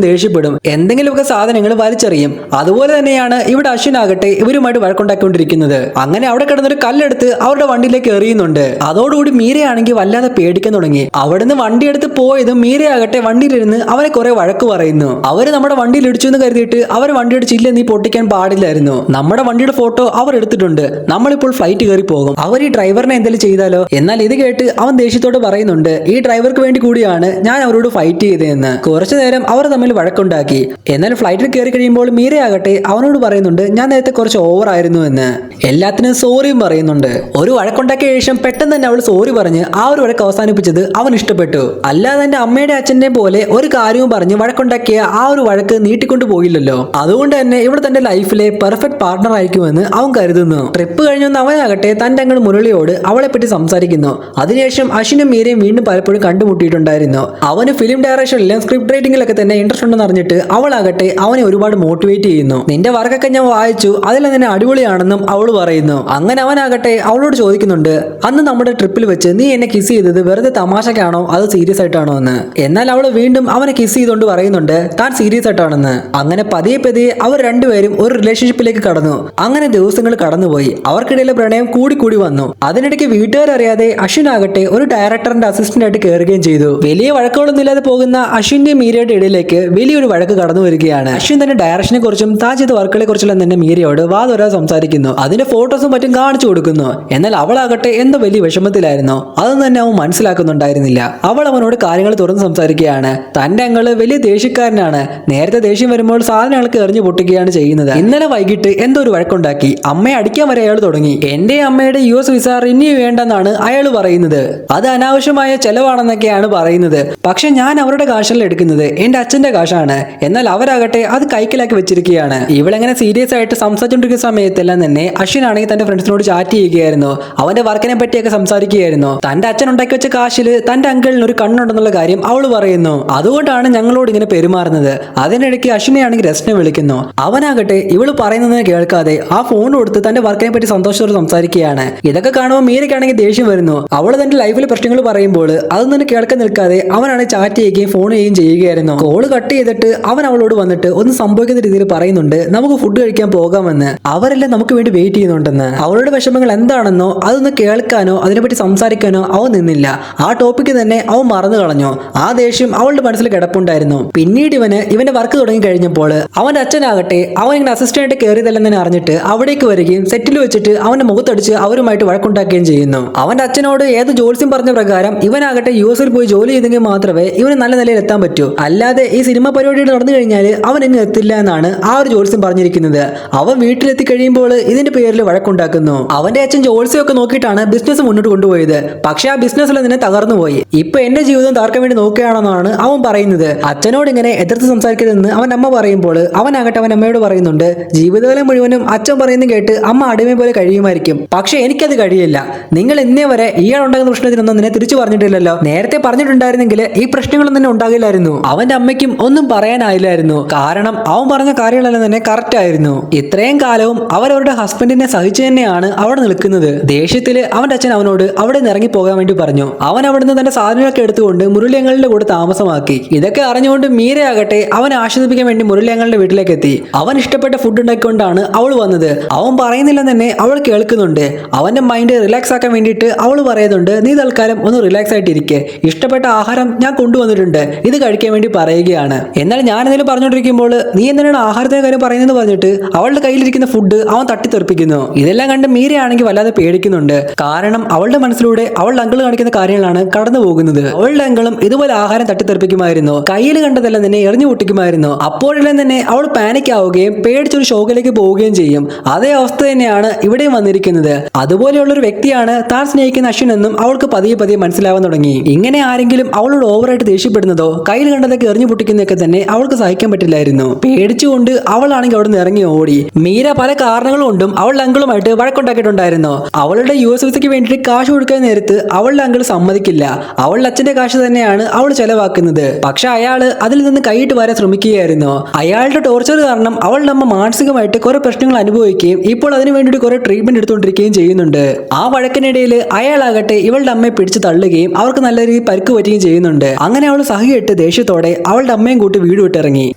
ദേഷ്യപ്പെടും, എന്തെങ്കിലുമൊക്കെ സാധനങ്ങൾ വലിച്ചെറിയും. അതുപോലെ തന്നെയാണ് ഇവിടെ അശ്വിനാകട്ടെ ഇവരുമായിട്ട് വഴക്കുണ്ടാക്കിക്കൊണ്ടിരിക്കുന്നത്. അങ്ങനെ അവിടെ കിടന്നൊരു കല്ലെടുത്ത് അവരുടെ വണ്ടിയിലേക്ക് എറിയുന്നുണ്ട്. അതോടുകൂടി മീരയാണെങ്കിൽ വല്ലാതെ പേടിക്കാൻ തുടങ്ങി. അവിടുന്ന് വണ്ടിയെടുത്ത് പോയതും മീരയാകട്ടെ വണ്ടിയിലിരുന്ന് അവനെ കുറെ വഴക്ക് പറയുന്നു. അവര് നമ്മുടെ വണ്ടിയിൽ ഇടിച്ചു എന്ന് കരുതിയിട്ട് അവർ വണ്ടിയുടെ ചില്ല നീ പൊട്ടിക്കാൻ പാടില്ലായിരുന്നു. നമ്മുടെ വണ്ടിയുടെ ഫോട്ടോ അവർ എടുത്തിട്ടുണ്ട്, നമ്മളിപ്പോൾ ഫ്ലൈറ്റ് കയറി പോകും, അവർ ഈ ഡ്രൈവറിനെ എന്തെങ്കിലും ചെയ്താലോ. എന്നാൽ ഇത് കേട്ട് അവൻ ദേഷ്യത്തോട് പറയുന്നുണ്ട്, ഈ ഡ്രൈവർക്ക് വേണ്ടി കൂടിയാണ് ഞാൻ അവരോട് ഫൈറ്റ് ചെയ്തതെന്ന്. കുറച്ചു നേരം അവർ തമ്മിൽ വഴക്കുണ്ടാക്കി. എന്നാൽ ഫ്ലൈറ്റിൽ കയറി കഴിയുമ്പോൾ മീരയാകട്ടെ അവനോട് പറയുന്നുണ്ട്, ഞാൻ നേരത്തെ കുറച്ച് ഓവർ ആയിരുന്നു എന്ന്. എല്ലാത്തിനും സോറിയും പറയുന്നുണ്ട്. ഒരു വഴക്കുണ്ടാക്കിയ ശേഷം പെട്ടെന്ന് തന്നെ അവൾ സോറി പറഞ്ഞ് ആ ഒരു വഴക്ക് അവസാനിപ്പിച്ചത് അവൻ ഇഷ്ടപ്പെട്ടു. അല്ലാതെ എന്റെ അമ്മയുടെ അച്ഛന്റെ പോലെ ഒരു കാര്യവും പറഞ്ഞ് വഴക്കുണ്ടാക്കിയ ആ ഒരു വഴക്ക് നീട്ടിക്കൊണ്ടു പോയില്ലല്ലോ. അതുകൊണ്ട് തന്നെ ഇവിടെ തന്റെ ലൈഫിലെ പെർഫെക്റ്റ് പാർട്ണർ ആയിരിക്കുമെന്ന് അവൻ കരുതുന്നു. ട്രിപ്പ് കഴിഞ്ഞൊന്ന് അവനാകട്ടെ തന്റെ അങ്ങൾ മുരളിയോട് അവളെ പറ്റി സംസാരിക്കുന്നു. അതിനുശേഷം അശ്വിനും മീരയും വീണ്ടും പലപ്പോഴും കണ്ടുമുട്ടിയിട്ടുണ്ടായിരുന്നു. അവന് ഫിലിം ഡയറക്ഷനിലും സ്ക്രിപ്റ്റ് റൈറ്റിംഗിലൊക്കെ തന്നെ ഇൻട്രസ്റ്റ് ഉണ്ടെന്ന് അറിഞ്ഞിട്ട് അവളാകട്ടെ അവനെ ഒരുപാട് മോട്ടിവേറ്റ് ചെയ്യുന്നു. നിന്റെ വർക്കൊക്കെ ഞാൻ വായിച്ചു, അതിൽ നിന്നെ അടിപൊളിയാണെന്നും അവൾ പറയുന്നു. അങ്ങനെ അവനാകട്ടെ അവളോട് ചോദിക്കുന്നുണ്ട്, അന്ന് നമ്മുടെ ട്രിപ്പിൽ വെച്ച് നീ എന്നെ കിസ് ചെയ്തത് വെറുതെ തമാശക്കാണോ അത് സീരിയസ് ആയിട്ടാണോ എന്ന്. എന്നാൽ അവൾ വീണ്ടും അവനെ കിസ് ചെയ്തുകൊണ്ട് പറയുന്നുണ്ട് താൻ സീരിയസ് ആയിട്ടാണെന്ന്. അങ്ങനെ പതിയെ പതിയെ അവർ രണ്ടുപേരും ഒരു റിലേഷൻഷിപ്പിലേക്ക് കടന്നു. അങ്ങനെ ദിവസങ്ങൾ കടന്നുപോയി. അവർക്കിടയിലെ പ്രണയം കൂടി വന്നു. അതിനിടയ്ക്ക് വീട്ടുകാരറിയാതെ അശ്വിനാകട്ടെ ഒരു ഡയറക്ടറിന്റെ അസിസ്റ്റന്റ് ആയിട്ട് കയറുകയും ചെയ്തു. വലിയ വഴക്കുകളൊന്നും ഇല്ലാതെ പോകുന്ന അശ്വിന്റെ മീരയുടെ ഇടയിലേക്ക് വലിയൊരു വഴക്ക് കടന്നു വരികയാണ്. അശ്വിൻ തന്നെ ഡയറക്ഷനെ കുറിച്ചും താൻ ചെയ്ത വർക്കുകളെ കുറിച്ചുള്ള തന്നെ മീരയോട് വാതൊരാതെ സംസാരിക്കുന്നു. അതിന്റെ ഫോട്ടോസും മറ്റും കാണിച്ചു കൊടുക്കുന്നു. എന്നാൽ അവളാകട്ടെ എന്തോ വലിയ വിഷമത്തിലായിരുന്നു. അതൊന്നും തന്നെ അവൻ മനസ്സിലാക്കുന്നുണ്ടായിരുന്നില്ല. അവൾ അവനോട് കാര്യങ്ങൾ തുറന്ന് സംസാരിക്കുകയാണ്. തന്റെ അങ്ങള് വലിയ ദേഷ്യക്കാരനാണ്. നേരത്തെ ദേഷ്യം വരുമ്പോൾ സാധനങ്ങൾക്ക് എറിഞ്ഞു പൊട്ടിക്കുകയാണ് ചെയ്യുന്നത്. ഇന്നലെ വൈകിട്ട് എന്തോ ഒരു വഴക്കുണ്ടാക്കി അമ്മയെ അടിക്കാൻ വരെ അയാൾ തുടങ്ങി. എന്റെ അമ്മയുടെ US വിസ റിന്യൂ വേണ്ടെന്നാണ് അയാൾ പറയുന്നത്. അത് അനാവശ്യമായ ചെലവാണെന്നൊക്കെയാണ് പറയുന്നത്. പക്ഷെ ഞാൻ അവരുടെ കാശല്ല എടുക്കുന്നത്, എന്റെ അച്ഛന്റെ കാശാണ്. എന്നാൽ അവരാകട്ടെ അത് കൈക്കലാക്കി വെച്ചിരിക്കുകയാണ്. ഇവളെങ്ങനെ സീരിയസ് ആയിട്ട് സംസാരിച്ചുകൊണ്ടിരിക്കുന്ന സമയത്തെല്ലാം തന്നെ അശ്വിനാണെങ്കിൽ തന്റെ ഫ്രണ്ട്സിനോട് ചാറ്റ് ചെയ്യുകയായിരുന്നു. അവന്റെ വർക്കിനെ പറ്റിയൊക്കെ സംസാരിക്കുകയായിരുന്നു. തന്റെ അച്ഛൻ ഉണ്ടാക്കി വെച്ച കാശില് തന്റെ അങ്കിളിന് ഒരു കണ്ണുണ്ടെന്നുള്ള കാര്യം അവൾ പറയുന്നു. അതുകൊണ്ടാണ് ഞങ്ങളോട് ഇങ്ങനെ പെരുമാറുന്നത്. അതിനിടയ്ക്ക് അശ്വിനെയാണെങ്കിൽ രസ്നെ വിളിക്കുന്നു. അവനാകട്ടെ ഇവള് പറയുന്നതിന് കേൾക്കാതെ ആ ഫോൺ കൊടുത്ത് തന്റെ വർക്കിനെ പറ്റി സന്തോഷത്തോടെ സംസാരിക്കുകയാണ്. ഇതൊക്കെ കാണുമ്പോൾ മീരയ്ക്കാണെങ്കിൽ ദേഷ്യം വരുന്നു. അവൾ തന്റെ ലൈഫിലെ പ്രശ്നങ്ങൾ പറയുമ്പോൾ അതൊന്നും തന്നെ കേൾക്കാൻ നിൽക്കാതെ അവനാണ് ചാറ്റ് ചെയ്യുകയും ഫോൺ ചെയ്യുകയും ചെയ്യുകയായിരുന്നു. കോള് കട്ട് ചെയ്തിട്ട് അവൻ അവളോട് വന്നിട്ട് ഒന്നും സംഭവിക്കുന്ന രീതിയിൽ പറയുന്നുണ്ട്, നമുക്ക് ഫുഡ് കഴിക്കാൻ പോകാമെന്ന്. അവരെല്ലാം നമുക്ക് വേണ്ടി വെയിറ്റ് ചെയ്യുന്നുണ്ടെന്ന്. അവളുടെ വിഷമങ്ങൾ എന്താണെന്നോ അതൊന്ന് കേൾക്കാനോ അതിനെപ്പറ്റി സംസാരിക്കാനോ അവൻ നിന്നില്ല. ആ ടോപ്പിക്ക് തന്നെ അവൻ മറന്നു കളഞ്ഞു. ആ ദേഷ്യം അവളുടെ മനസ്സിൽ കിടപ്പുണ്ടായിരുന്നു. പിന്നീട് ഇവന്റെ വർക്ക് തുടങ്ങി കഴിഞ്ഞപ്പോൾ അവന്റെ അച്ഛനാകട്ടെ അവൻ ഇങ്ങനെ അസിസ്റ്റന്റ് കയറിയതല്ലെന്ന് തന്നെ അറിഞ്ഞിട്ട് അവിടേക്ക് വരികയും സെറ്റിൽ വെച്ചിട്ട് അവന്റെ മുഖത്തടിച്ച് അവരുമായിട്ട് വഴക്കുണ്ടാക്കുകയും ചെയ്യുന്നു. അവന്റെ അച്ഛനോട് ഏത് ജോലിസ്യം പറഞ്ഞ പ്രകാരം ഇവനാകട്ടെ US പോയി ജോലി ചെയ്തെങ്കിൽ മാത്രമേ ഇവന് നല്ല നിലയിൽ എത്താൻ പറ്റൂ, അല്ലാതെ ഈ സിനിമ പരിപാടികൾ നടന്നു കഴിഞ്ഞാൽ അവൻ ഇങ്ങ് എത്തില്ല എന്നാണ് ആ ഒരു ജോലിസ്യം പറഞ്ഞിരിക്കുന്നത്. അവൻ വീട്ടിലെത്തി കഴിയുമ്പോൾ ഇതിന്റെ പേരിൽ വഴക്കുണ്ടാക്കുന്നു. അവന്റെ അച്ഛൻ ജോലിസ്യമൊക്കെ നോക്കിയിട്ടാണ് ബിസിനസ് മുന്നോട്ട് കൊണ്ടുപോയത്. പക്ഷെ ആ ബിസിനസ്സിൽ തന്നെ തകർന്നു പോയി. ഇപ്പൊ എന്റെ ജീവിതം തകർക്കാൻ വേണ്ടി നോക്കുകയാണെന്നാണ് അവൻ പറയുന്നത്. അച്ഛനോട് ഇങ്ങനെ എതിർത്ത് സംസാരിക്കരുതെന്ന് അവൻ അമ്മ പറയുമ്പോൾ അവനാകട്ടെ അവൻ അമ്മയോട് പറയുന്നുണ്ട്, ജീവിതകാലം മുഴുവനും അച്ഛൻ പറയുന്നത് കേട്ട് അമ്മ അടിമയെ പോലെ കഴിയുമായിരിക്കും, പക്ഷെ എനിക്കത് കഴിയില്ല. നിങ്ങൾ ഇന്നേ വരെ ഇയാൾ ഉണ്ടാകുന്ന പ്രശ്നത്തിനൊന്നും നിന്നെ തിരിച്ചു പറഞ്ഞിട്ടില്ലല്ലോ. നേരത്തെ പറഞ്ഞിട്ടുണ്ടായിരുന്നെങ്കിൽ ഈ പ്രശ്നങ്ങളൊന്നും തന്നെ ഉണ്ടാകില്ലായിരുന്നു. അവന്റെ അമ്മയ്ക്കും ഒന്നും പറയാനായില്ലായിരുന്നു. കാരണം അവൻ പറഞ്ഞ കാര്യങ്ങളെല്ലാം തന്നെ കറക്റ്റ് ആയിരുന്നു. ഇത്രയും കാലവും അവരവരുടെ ഹസ്ബൻഡിനെ സഹിച്ചു തന്നെയാണ് അവിടെ നിൽക്കുന്നത്. ദേഷ്യത്തില് അവന്റെ അച്ഛൻ അവനോട് അവിടെ നിന്ന് ഇറങ്ങി പോകാൻ വേണ്ടി പറഞ്ഞു. അവൻ അവിടുന്ന് തന്റെ സാധനങ്ങളൊക്കെ എടുത്തുകൊണ്ട് മുരളിയങ്ങളുടെ കൂടെ താമസമാക്കി. ഇതൊക്കെ അറിഞ്ഞുകൊണ്ട് മീരയാകട്ടെ അവനെ ആശ്വസിപ്പിക്കാൻ വേണ്ടി മുരളിയങ്ങളുടെ വീട്ടിലേക്ക് എത്തി. അവൻ ഇഷ്ടപ്പെട്ട ഫുഡ് ഉണ്ടാക്കിക്കൊണ്ടാണ് അവൾ വന്നത്. അവൻ പറയുന്നില്ലെന്ന് തന്നെ അവൾ കേൾക്കുന്നുണ്ട്. അവന്റെ മൈൻഡ് റിലാക്സ് ആക്കാൻ വേണ്ടിയിട്ട് അവൾ പറയുന്നുണ്ട്, നീ തൽക്കാലം ഒന്ന് റിലാക്സ് ആയിട്ടിരിക്കെ, ഇഷ്ടപ്പെട്ട ആഹാരം ഞാൻ കൊണ്ടുവന്നിട്ടുണ്ട്, ഇത് കഴിക്കാൻ വേണ്ടി പറയുകയാണ്. എന്നാൽ ഞാൻ എന്തെങ്കിലും പറഞ്ഞുകൊണ്ടിരിക്കുമ്പോൾ നീ എന്തിനാണ് ആഹാരത്തിന്റെ കാര്യം പറയുന്നത് പറഞ്ഞിട്ട് അവളുടെ കയ്യിലിരിക്കുന്ന ഫുഡ് അവൻ തട്ടിത്തെറിപ്പിക്കുന്നു. ഇതെല്ലാം കണ്ട് മീരയാണെങ്കിൽ വല്ലാതെ പേടിക്കുന്നുണ്ട്. കാരണം അവളുടെ മനസ്സിലൂടെ അവളുടെ അങ്കിൾ കാണിക്കുന്ന കാര്യങ്ങളാണ് കടന്നു പോകുന്നത്. അവളുടെ അങ്കിളും ഇതുപോലെ ആഹാരം തട്ടിത്തെറിപ്പിക്കുമായിരുന്നു. കയ്യിൽ കണ്ടതെല്ലാം തന്നെ എറിഞ്ഞു പൊട്ടിക്കുമായിരുന്നു. അപ്പോഴെല്ലാം തന്നെ അവൾ പാനിക് ആവുകയും പേടിച്ചൊരു ഷോക്കിലേക്ക് പോവുകയും ചെയ്യും. അതേ അവസ്ഥ തന്നെയാണ് ഇവിടെയും വന്നിരിക്കുന്നത്. അതുപോലെയുള്ള ഒരു വ്യക്തിയാണ് താൻ സ്നേഹിക്കുന്ന അശ്വിൻ എന്നും അവൾക്ക് പതിയെ പതിയെ മനസ്സിലാവാൻ തുടങ്ങി. ഇങ്ങനെ ആരെങ്കിലും അവളോട് ഓവറായിട്ട് ദേഷ്യപ്പെടുന്നതോ കയ്യിൽ കണ്ടതൊക്കെ എറിഞ്ഞു പൊട്ടിക്കുന്നതൊക്കെ തന്നെ അവൾക്ക് സഹിക്കാൻ പറ്റില്ലായിരുന്നു. പേടിച്ചുകൊണ്ട് അവളാണെങ്കിൽ അവിടെ നിന്ന് ഇറങ്ങി ഓടി. മീര പല കാരണങ്ങൾ കൊണ്ടും അവളുടെ അങ്കിളുമായിട്ട് വഴക്കുണ്ടാക്കിയിട്ടുണ്ടായിരുന്നു. അവളുടെ US വിസയ്ക്ക് വേണ്ടിയിട്ട് കാശ് കൊടുക്കാൻ നേരത്ത് അവളുടെ അങ്കിൾ സമ്മതിക്കില്ല. അവളുടെ അച്ഛന്റെ കാശ് തന്നെയാണ് അവൾ ചെലവാക്കുന്നത്. പക്ഷെ അയാള് അതിൽ നിന്ന് കൈയിട്ട് വരാൻ ശ്രമിക്കുകയായിരുന്നു. അയാളുടെ ടോർച്ചർ കാരണം അവളുടെ അമ്മ മാനസികമായിട്ട് കുറെ പ്രശ്നങ്ങൾ അനുഭവിക്കുകയും ഇപ്പോൾ അതിനു വേണ്ടിയിട്ട് കുറെ ട്രീറ്റ്മെന്റ് എടുത്തുകൊണ്ടിരിക്കുകയും ചെയ്യുന്നുണ്ട്. ആ വഴക്കിനിടയിൽ അയാളാകട്ടെ ഇവളുടെ അമ്മയെ പിടിച്ച് തള്ളുകയും അവർക്ക് നല്ല രീതിയിൽ പരിക്ക് പറ്റുകയും ചെയ്യുന്നുണ്ട്. പറയുന്നുണ്ട്. അങ്ങനെ അവൾ സഹിയിട്ട് ദേഷ്യത്തോടെ അവളുടെ അമ്മയും കൂട്ടി വീട് വിട്ടിറങ്ങി.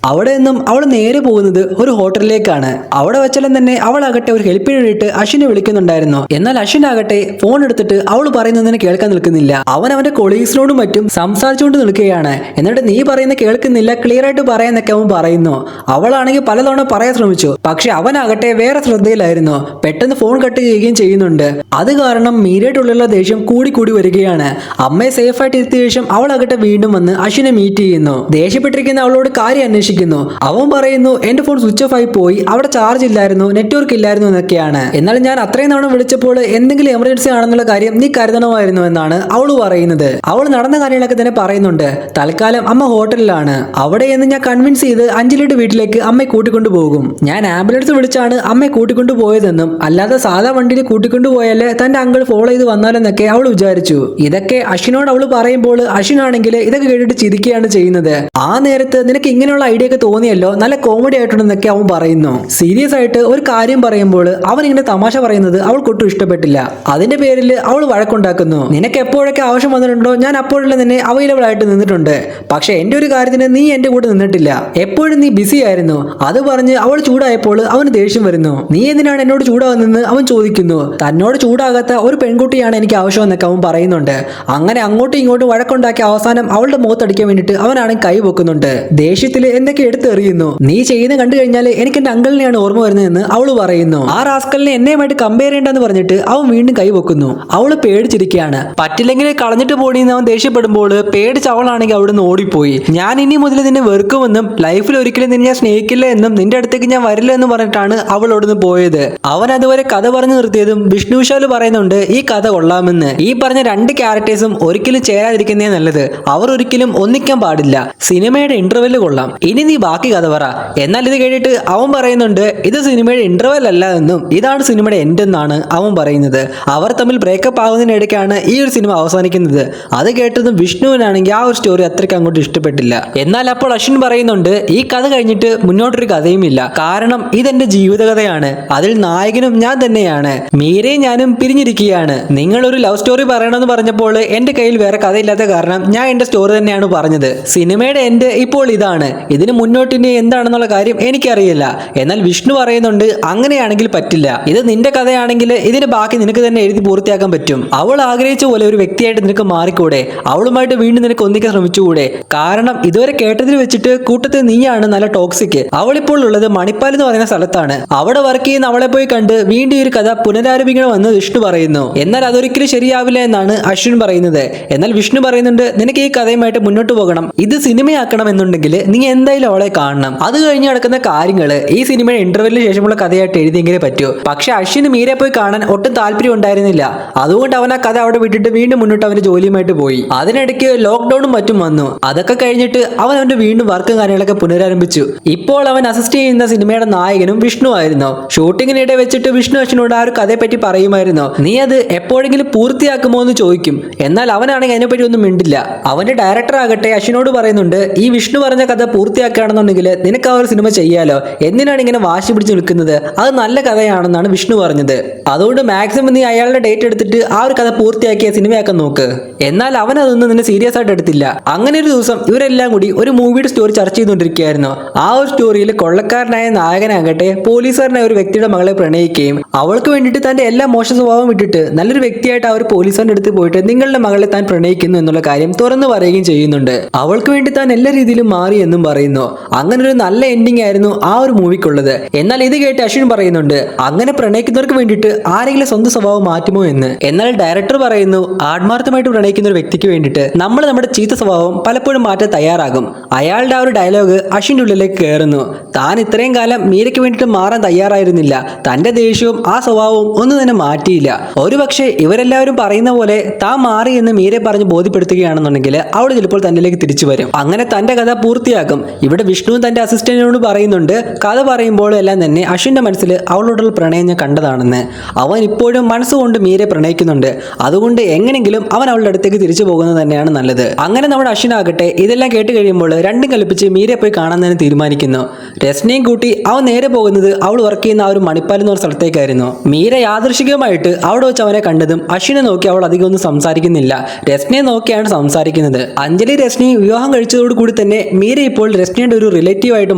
അവിടെ നിന്നും അവൾ നേരെ പോകുന്നത് ഒരു ഹോട്ടലിലേക്കാണ്. അവിടെ വെച്ചാലും തന്നെ അവളാകട്ടെ ഒരു ഹെൽപ്പിന് വേണ്ടിയിട്ട് അശ്വിനെ വിളിക്കുന്നുണ്ടായിരുന്നു. എന്നാൽ അശ്വിൻ ആകട്ടെ ഫോൺ എടുത്തിട്ട് അവൾ പറയുന്നതിന് കേൾക്കാൻ നിൽക്കുന്നില്ല. അവൻ അവന്റെ കൊളീഗ്സിനോടും മറ്റും സംസാരിച്ചുകൊണ്ട് നിൽക്കുകയാണ്. എന്നിട്ട് നീ പറയുന്ന കേൾക്കുന്നില്ല, ക്ലിയർ ആയിട്ട് പറയാന്നൊക്കെ അവൻ പറയുന്നു. അവളാണെങ്കിൽ പലതവണ പറയാൻ ശ്രമിച്ചു, പക്ഷെ അവനാകട്ടെ വേറെ ശ്രദ്ധയിലായിരുന്നു. പെട്ടെന്ന് ഫോൺ കട്ട് ചെയ്യുകയും ചെയ്യുന്നുണ്ട്. അത് കാരണം മീരയായിട്ടുള്ള ദേഷ്യം കൂടി കൂടി വരികയാണ്. അമ്മയെ സേഫ് ആയിട്ട് എത്തിയ ശേഷം അവളാകട്ടെ വീണ്ടും വന്ന് അശ്വിനെ മീറ്റ് ചെയ്യുന്നു. ദേഷ്യപ്പെട്ടിരിക്കുന്ന അവളോട് കാര്യം അന്വേഷിക്കുന്നു. അവൻ പറയുന്നു എന്റെ ഫോൺ സ്വിച്ച് ഓഫ് ആയി പോയി, അവിടെ ചാർജ് ഇല്ലായിരുന്നു, നെറ്റ്വർക്ക് ഇല്ലായിരുന്നു എന്നൊക്കെയാണ്. എന്നാൽ ഞാൻ അത്രയും തവണ വിളിച്ചപ്പോൾ എന്തെങ്കിലും എമർജൻസി ആണെന്നുള്ള കാര്യം നീ കരുതണമായിരുന്നു എന്നാണ് അവൾ പറയുന്നത്. അവൾ നടന്ന കാര്യങ്ങളൊക്കെ തന്നെ പറയുന്നുണ്ട്. തൽക്കാലം അമ്മ ഹോട്ടലിലാണ്, അവിടെ എന്ന് ഞാൻ കൺവിൻസ് ചെയ്ത് അഞ്ജലിയുടെ വീട്ടിലേക്ക് അമ്മയെ കൂട്ടിക്കൊണ്ടു പോകും. ഞാൻ ആംബുലൻസ് വിളിച്ചാണ് അമ്മയെ കൂട്ടിക്കൊണ്ടു പോയതെന്നും അല്ലാതെ സാധാ വണ്ടിയിൽ കൂട്ടിക്കൊണ്ടു പോയാലേ തന്റെ അങ്കിൾ ഫോളോ ചെയ്ത് വന്നാലെന്നൊക്കെ അവൾ വിചാരിച്ചു. ഇതൊക്കെ അശ്വിനോട് അവൾ പറയുമ്പോൾ അശ്വിനാണെങ്കിൽ ഇതൊക്കെ കേട്ടിട്ട് ചിരിക്കുകയാണ് ചെയ്യുന്നത്. ആ നേരത്ത് നിനക്ക് ഇങ്ങനെയുള്ള ഐഡിയ ഒക്കെ തോന്നിയല്ലോ, നല്ല കോമഡി ആയിട്ടുണ്ടെന്നൊക്കെ അവൻ പറയുന്നു. സീരിയസ് ആയിട്ട് ഒരു കാര്യം പറയുമ്പോൾ അവൻ ഇങ്ങനെ തമാശ പറയുന്നത് അവൾക്കൊട്ടും ഇഷ്ടപ്പെട്ടില്ല. അതിന്റെ പേരിൽ അവൾ വഴക്കുണ്ടാക്കുന്നു. നിനക്ക് എപ്പോഴൊക്കെ ആവശ്യം വന്നിട്ടുണ്ടോ ഞാൻ അപ്പോഴെല്ലാം നിന്നെ അവൈലബിൾ ആയിട്ട് നിന്നിട്ടുണ്ട്, പക്ഷെ എന്റെ ഒരു കാര്യത്തിന് നീ എന്റെ കൂടെ നിന്നിട്ടില്ല, എപ്പോഴും നീ ബിസി ആയിരുന്നു. അത് പറഞ്ഞ് അവൾ ചൂടായപ്പോൾ അവന് ദേഷ്യം വരുന്നു. നീ എന്തിനാണ് എന്നോട് ചൂടാകുന്നെന്ന് അവൻ ചോദിക്കുന്നു. തന്നോട് ചൂടാകാത്ത ഒരു പെൺകുട്ടിയാണ് എനിക്ക് ആവശ്യമെന്നൊക്കെ അവൻ പറയുന്നുണ്ട്. അങ്ങനെ അങ്ങോട്ടും ഇങ്ങോട്ടും വഴക്കുണ്ടാക്കി അവസാനം അവളുടെ മുഖത്തടിക്കാൻ വേണ്ടിയിട്ട് അവനാണെങ്കിൽ കൈ വെക്കുന്നുണ്ട്. ദേഷ്യത്തിൽ എന്തൊക്കെ എടുത്തെറിയുന്നു. നീ ചെയ്യുന്ന കണ്ടു കഴിഞ്ഞാൽ എനിക്ക് എന്റെ അങ്കിളിനെയാണ് ഓർമ്മ വരുന്നതെന്ന് അവള് പറയുന്നു. ആ റാസ്കലിനെ എന്നെയുമായിട്ട് കമ്പയർ ചെയ്യേണ്ടെന്ന് പറഞ്ഞിട്ട് അവൻ വീണ്ടും കൈ വെക്കുന്നു. അവള് പേടിച്ചിരിക്കുകയാണ്. പറ്റില്ലെങ്കിൽ കളഞ്ഞിട്ട് പോണീന്ന് അവൻ ദേഷ്യപ്പെടുമ്പോൾ പേടിച്ച് അവളാണെങ്കിൽ അവിടുന്ന് ഓടിപ്പോയി. ഞാൻ ഇനി മുതൽ നിന്നെ വെറുക്കുമെന്നും ലൈഫിൽ ഒരിക്കലും നിന്നെ ഞാൻ സ്നേഹിക്കില്ല എന്നും നിന്റെ അടുത്തേക്ക് ഞാൻ വരില്ല എന്ന് പറഞ്ഞിട്ടാണ് അവളോടൊന്ന് പോയത്. അവൻ അതുവരെ കഥ പറഞ്ഞു നിർത്തിയതും വിഷ്ണു വിശാൽ പറയുന്നുണ്ട് ഈ കഥ കൊള്ളാമെന്ന്. ഈ പറഞ്ഞ രണ്ട് ക്യാരക്ടേഴ്സും ഒരിക്കലും ചേരാതിരിക്കുന്നേ നല്ലത്. അവർ ഒരിക്കലും ഒന്നിക്കാൻ പാടില്ല. സിനിമയുടെ ഇന്റർവെല് കൊള്ളാം, ഇനി നീ ബാക്കി കഥ പറ. എന്നാൽ ഇത് കേട്ടിട്ട് അവൻ പറയുന്നുണ്ട് ഇത് സിനിമയുടെ ഇന്റർവെൽ അല്ല എന്നും ഇതാണ് സിനിമയുടെ എൻഡ് എന്നാണ് അവൻ പറയുന്നത്. അവർ തമ്മിൽ ബ്രേക്കപ്പ് ആവുന്നതിനിടയ്ക്കാണ് ഈ ഒരു സിനിമ അവസാനിക്കുന്നത്. അത് കേട്ടതും വിഷ്ണുവിനാണെങ്കിൽ ആ ഒരു സ്റ്റോറി അത്രയ്ക്ക് അങ്ങോട്ട് ഇഷ്ടപ്പെട്ടില്ല. എന്നാൽ അപ്പോൾ അശ്വിൻ പറയുന്നുണ്ട് ഈ കഥ കഴിഞ്ഞിട്ട് മുന്നോട്ടൊരു കഥയുമില്ല, കാരണം ഇതെന്റെ ജീവിതകഥയാണ്, അതിൽ നായകനും ഞാൻ തന്നെയാണ്. മീരയും ഞാനും പിരിഞ്ഞിരിക്കുകയാണ്. നിങ്ങൾ ഒരു ലവ് സ്റ്റോറി പറയണമെന്ന് പറഞ്ഞപ്പോൾ എന്റെ കയ്യിൽ വേറെ കഥയില്ലാത്ത കാരണം ഞാൻ എന്റെ സ്റ്റോറി തന്നെയാണ് പറഞ്ഞത്. സിനിമയുടെ എൻഡ് ഇപ്പോൾ ഇതാണ്, ഇതിന് മുന്നോട്ടിനി എന്താണെന്നുള്ള കാര്യം എനിക്കറിയില്ല. എന്നാൽ വിഷ്ണു പറയുന്നുണ്ട് അങ്ങനെയാണെങ്കിൽ പറ്റില്ല, ഇത് നിന്റെ കഥയാണെങ്കിൽ ഇതിന് ബാക്കി നിനക്ക് തന്നെ എഴുതി പൂർത്തിയാക്കാൻ പറ്റും. അവൾ ആഗ്രഹിച്ച പോലെ ഒരു വ്യക്തിയായിട്ട് നിനക്ക് മാറിക്കൂടെ, അവളുമായിട്ട് വീണ്ടും നിനക്ക് ഒന്നിക്കാൻ ശ്രമിച്ചുകൂടെ? കാരണം ഇതുവരെ കേട്ടതിൽ വെച്ചിട്ട് കൂട്ടത്തിൽ നീയാണ് നല്ല ടോക്സിക്. അവളിപ്പോൾ ഉള്ളത് മണിപ്പാൽ എന്ന് പറയുന്ന സ്ഥലത്താണ്. അവിടെ വർക്ക് ചെയ്യുന്ന അവളെ പോയി കണ്ട് വീണ്ടും ഒരു കഥ പുനരാരംഭിക്കണമെന്ന് വിഷ്ണു പറയുന്നു. എന്നാൽ അതൊരിക്കലും ശരിയാവില്ല എന്നാണ് അശ്വിൻ പറയുന്നത്. എന്നാൽ വിഷ്ണു പറയുന്നുണ്ട് നിനക്ക് ഈ കഥയുമായിട്ട് മുന്നോട്ട് പോകണം, ഇത് സിനിമയാക്കണം എന്നുണ്ടെങ്കിൽ നീ എന്തായാലും അവളെ കാണണം. അത് കഴിഞ്ഞ് നടക്കുന്ന കാര്യങ്ങള് ഈ സിനിമയുടെ ഇന്റർവെല്ലിന് ശേഷമുള്ള കഥയായിട്ട് എഴുതിയെങ്കിലേ പറ്റൂ. പക്ഷെ അശ്വിന് മീരെ പോയി കാണാൻ ഒട്ടും താല്പര്യം ഉണ്ടായിരുന്നില്ല. അതുകൊണ്ട് അവൻ ആ കഥ അവിടെ വിട്ടിട്ട് വീണ്ടും മുന്നോട്ട് അവന്റെ ജോലിയുമായിട്ട് പോയി. അതിനിടയ്ക്ക് ലോക്ക്ഡൌണും മറ്റും വന്നു. അതൊക്കെ കഴിഞ്ഞിട്ട് അവൻ അവന്റെ വീണ്ടും വർക്കും കാര്യങ്ങളൊക്കെ പുനരാരംഭിച്ചു. ഇപ്പോൾ അവൻ അസിസ്റ്റ് ചെയ്യുന്ന സിനിമയുടെ നായകനും വിഷ്ണു ആയിരുന്നു. ഷൂട്ടിങ്ങിനിടെ വെച്ചിട്ട് വിഷ്ണു അശ്വിനോട് ആ ഒരു കഥയെ പറ്റി പറയുമായിരുന്നു. നീ അത് എപ്പോഴെങ്കിലും പൂർത്തിയാക്കുമോ എന്ന് ചോദിക്കും. എന്നാൽ അവനാണെങ്കിൽ അതിനെപ്പറ്റി ഒന്നും മിണ്ടില്ല. അവന്റെ ഡയറക്ടർ ആകട്ടെ അശ്വിനോട് പറയുന്നുണ്ട് ഈ വിഷ്ണു പറഞ്ഞ കഥ പൂർത്തിയാക്കുകയാണെന്നുണ്ടെങ്കിൽ നിനക്ക് ആ ഒരു സിനിമ ചെയ്യാലോ, എന്തിനാണ് ഇങ്ങനെ വാശി പിടിച്ച് നിൽക്കുന്നത്, അത് നല്ല കഥയാണെന്നാണ് വിഷ്ണു പറഞ്ഞത്. അതുകൊണ്ട് മാക്സിമം നീ അയാളുടെ ഡേറ്റ് എടുത്തിട്ട് ആ ഒരു കഥ പൂർത്തിയാക്കിയ സിനിമയാക്കാൻ നോക്ക്. എന്നാൽ അവൻ അതൊന്നും നിന്നെ സീരിയസ് ആയിട്ട് എടുത്തില്ല. അങ്ങനെ ഒരു ദിവസം ഇവരെല്ലാം കൂടി ഒരു മൂവിയുടെ സ്റ്റോറി ചർച്ച ചെയ്തുകൊണ്ടിരിക്കുകയായിരുന്നു. ആ ഒരു സ്റ്റോറിയിൽ കൊള്ളക്കാരനായ നായകനാകട്ടെ പോലീസുകാരനായ ഒരു വ്യക്തിയുടെ മകളെ പ്രണയിക്കുകയും അവൾക്ക് വേണ്ടിയിട്ട് തന്റെ എല്ലാ മോശ സ്വഭാവം വിട്ടിട്ട് നല്ലൊരു വ്യക്തിയായിട്ട് ആ ഒരു പോലീസുകാരൻ്റെ അടുത്ത് പോയിട്ട് നിങ്ങളുടെ മകളെ താൻ പ്രണയിക്കുന്നു എന്നുള്ള കാര്യം തുറന്നു പറയുകയും ചെയ്യുന്നുണ്ട്. അവൾക്ക് വേണ്ടി താൻ എല്ലാ രീതിയിലും മാറി എന്നും പറയുന്നു. അങ്ങനെ ഒരു നല്ല എൻഡിങ് ആയിരുന്നു ആ ഒരു മൂവിക്കുള്ളത്. എന്നാൽ ഇത് കേട്ട് അശ്വിൻ പറയുന്നുണ്ട് അങ്ങനെ പ്രണയിക്കുന്നവർക്ക് വേണ്ടിയിട്ട് ആരെങ്കിലും സ്വന്തം സ്വഭാവം മാറ്റുമോ എന്ന്. എന്നാൽ ഡയറക്ടർ പറയുന്നു ആത്മാർത്ഥമായിട്ട് പ്രണയിക്കുന്ന ഒരു വ്യക്തിക്ക് വേണ്ടിയിട്ട് നമ്മൾ നമ്മുടെ ചീത്ത സ്വഭാവം പലപ്പോഴും മാറ്റാൻ തയ്യാറാകും. അയാളുടെ ആ ഒരു ഡയലോഗ് അശ്വിൻ്റെ ഉള്ളിലേക്ക് കയറുന്നു. താൻ ഇത്രയും കാലം മീരയ്ക്ക് വേണ്ടിയിട്ട് മാറാൻ തയ്യാറായിരുന്നില്ല. തന്റെ ദേഷ്യവും ആ സ്വഭാവവും ഒന്നും തന്നെ മാറ്റിയില്ല. ഒരുപക്ഷെ ഇവരെല്ലാവരും പറയുന്ന പോലെ താൻ മാറി എന്ന് മീരെ പറഞ്ഞ് ബോധ്യപ്പെടുത്തുകയാണെന്നുണ്ടെങ്കിൽ അവൾ ചിലപ്പോൾ തന്നിലേക്ക് തിരിച്ചു വരും. അങ്ങനെ തന്റെ കഥ പൂർത്തിയാക്കും. ഇവിടെ വിഷ്ണു തന്റെ അസിസ്റ്റന്റിനോട് പറയുന്നുണ്ട് കഥ പറയുമ്പോൾ എല്ലാം തന്നെ അശ്വിന്റെ മനസ്സിൽ അവളോടുള്ള പ്രണയം ഞാൻ കണ്ടതാണെന്ന്. അവൻ ഇപ്പോഴും മനസ്സുകൊണ്ട് മീരെ പ്രണയിക്കുന്നുണ്ട്. അതുകൊണ്ട് എങ്ങനെങ്കിലും അവൻ അവളുടെ അടുത്തേക്ക് തിരിച്ചു പോകുന്നത് തന്നെയാണ് നല്ലത്. അങ്ങനെ നമ്മുടെ അശ്വിനാകട്ടെ ഇതെല്ലാം കേട്ട് കഴിയുമ്പോൾ രണ്ടും കൽപ്പിച്ച് മീരെ പോയി കാണാൻ തന്നെ തീരുമാനിക്കുന്നു. രസ്നയും കൂട്ടി അവൻ നേരെ പോകുന്നത് അവൾ വർക്ക് ചെയ്യുന്ന ആ ഒരു മണിപ്പാൽ എന്ന് പറഞ്ഞ സ്ഥലത്തേക്കായിരുന്നു. മീര യാദൃശികമായിട്ട് അവിടെ വെച്ച് അവനെ കണ്ടതും അശ്വിനെ നോക്കി അവൾ അധികം ഒന്നും സംസാരിക്കുന്നില്ല. രസ്നയെ നോക്കിയാണ് സംസാരിക്കുന്നത്. കാണിക്കുന്നത്. അഞ്ജലി രശ്മി വിവാഹം കഴിച്ചതോടുകൂടി തന്നെ മീര ഇപ്പോൾ രശ്മിയുടെ ഒരു റിലേറ്റീവ് ആയിട്ട്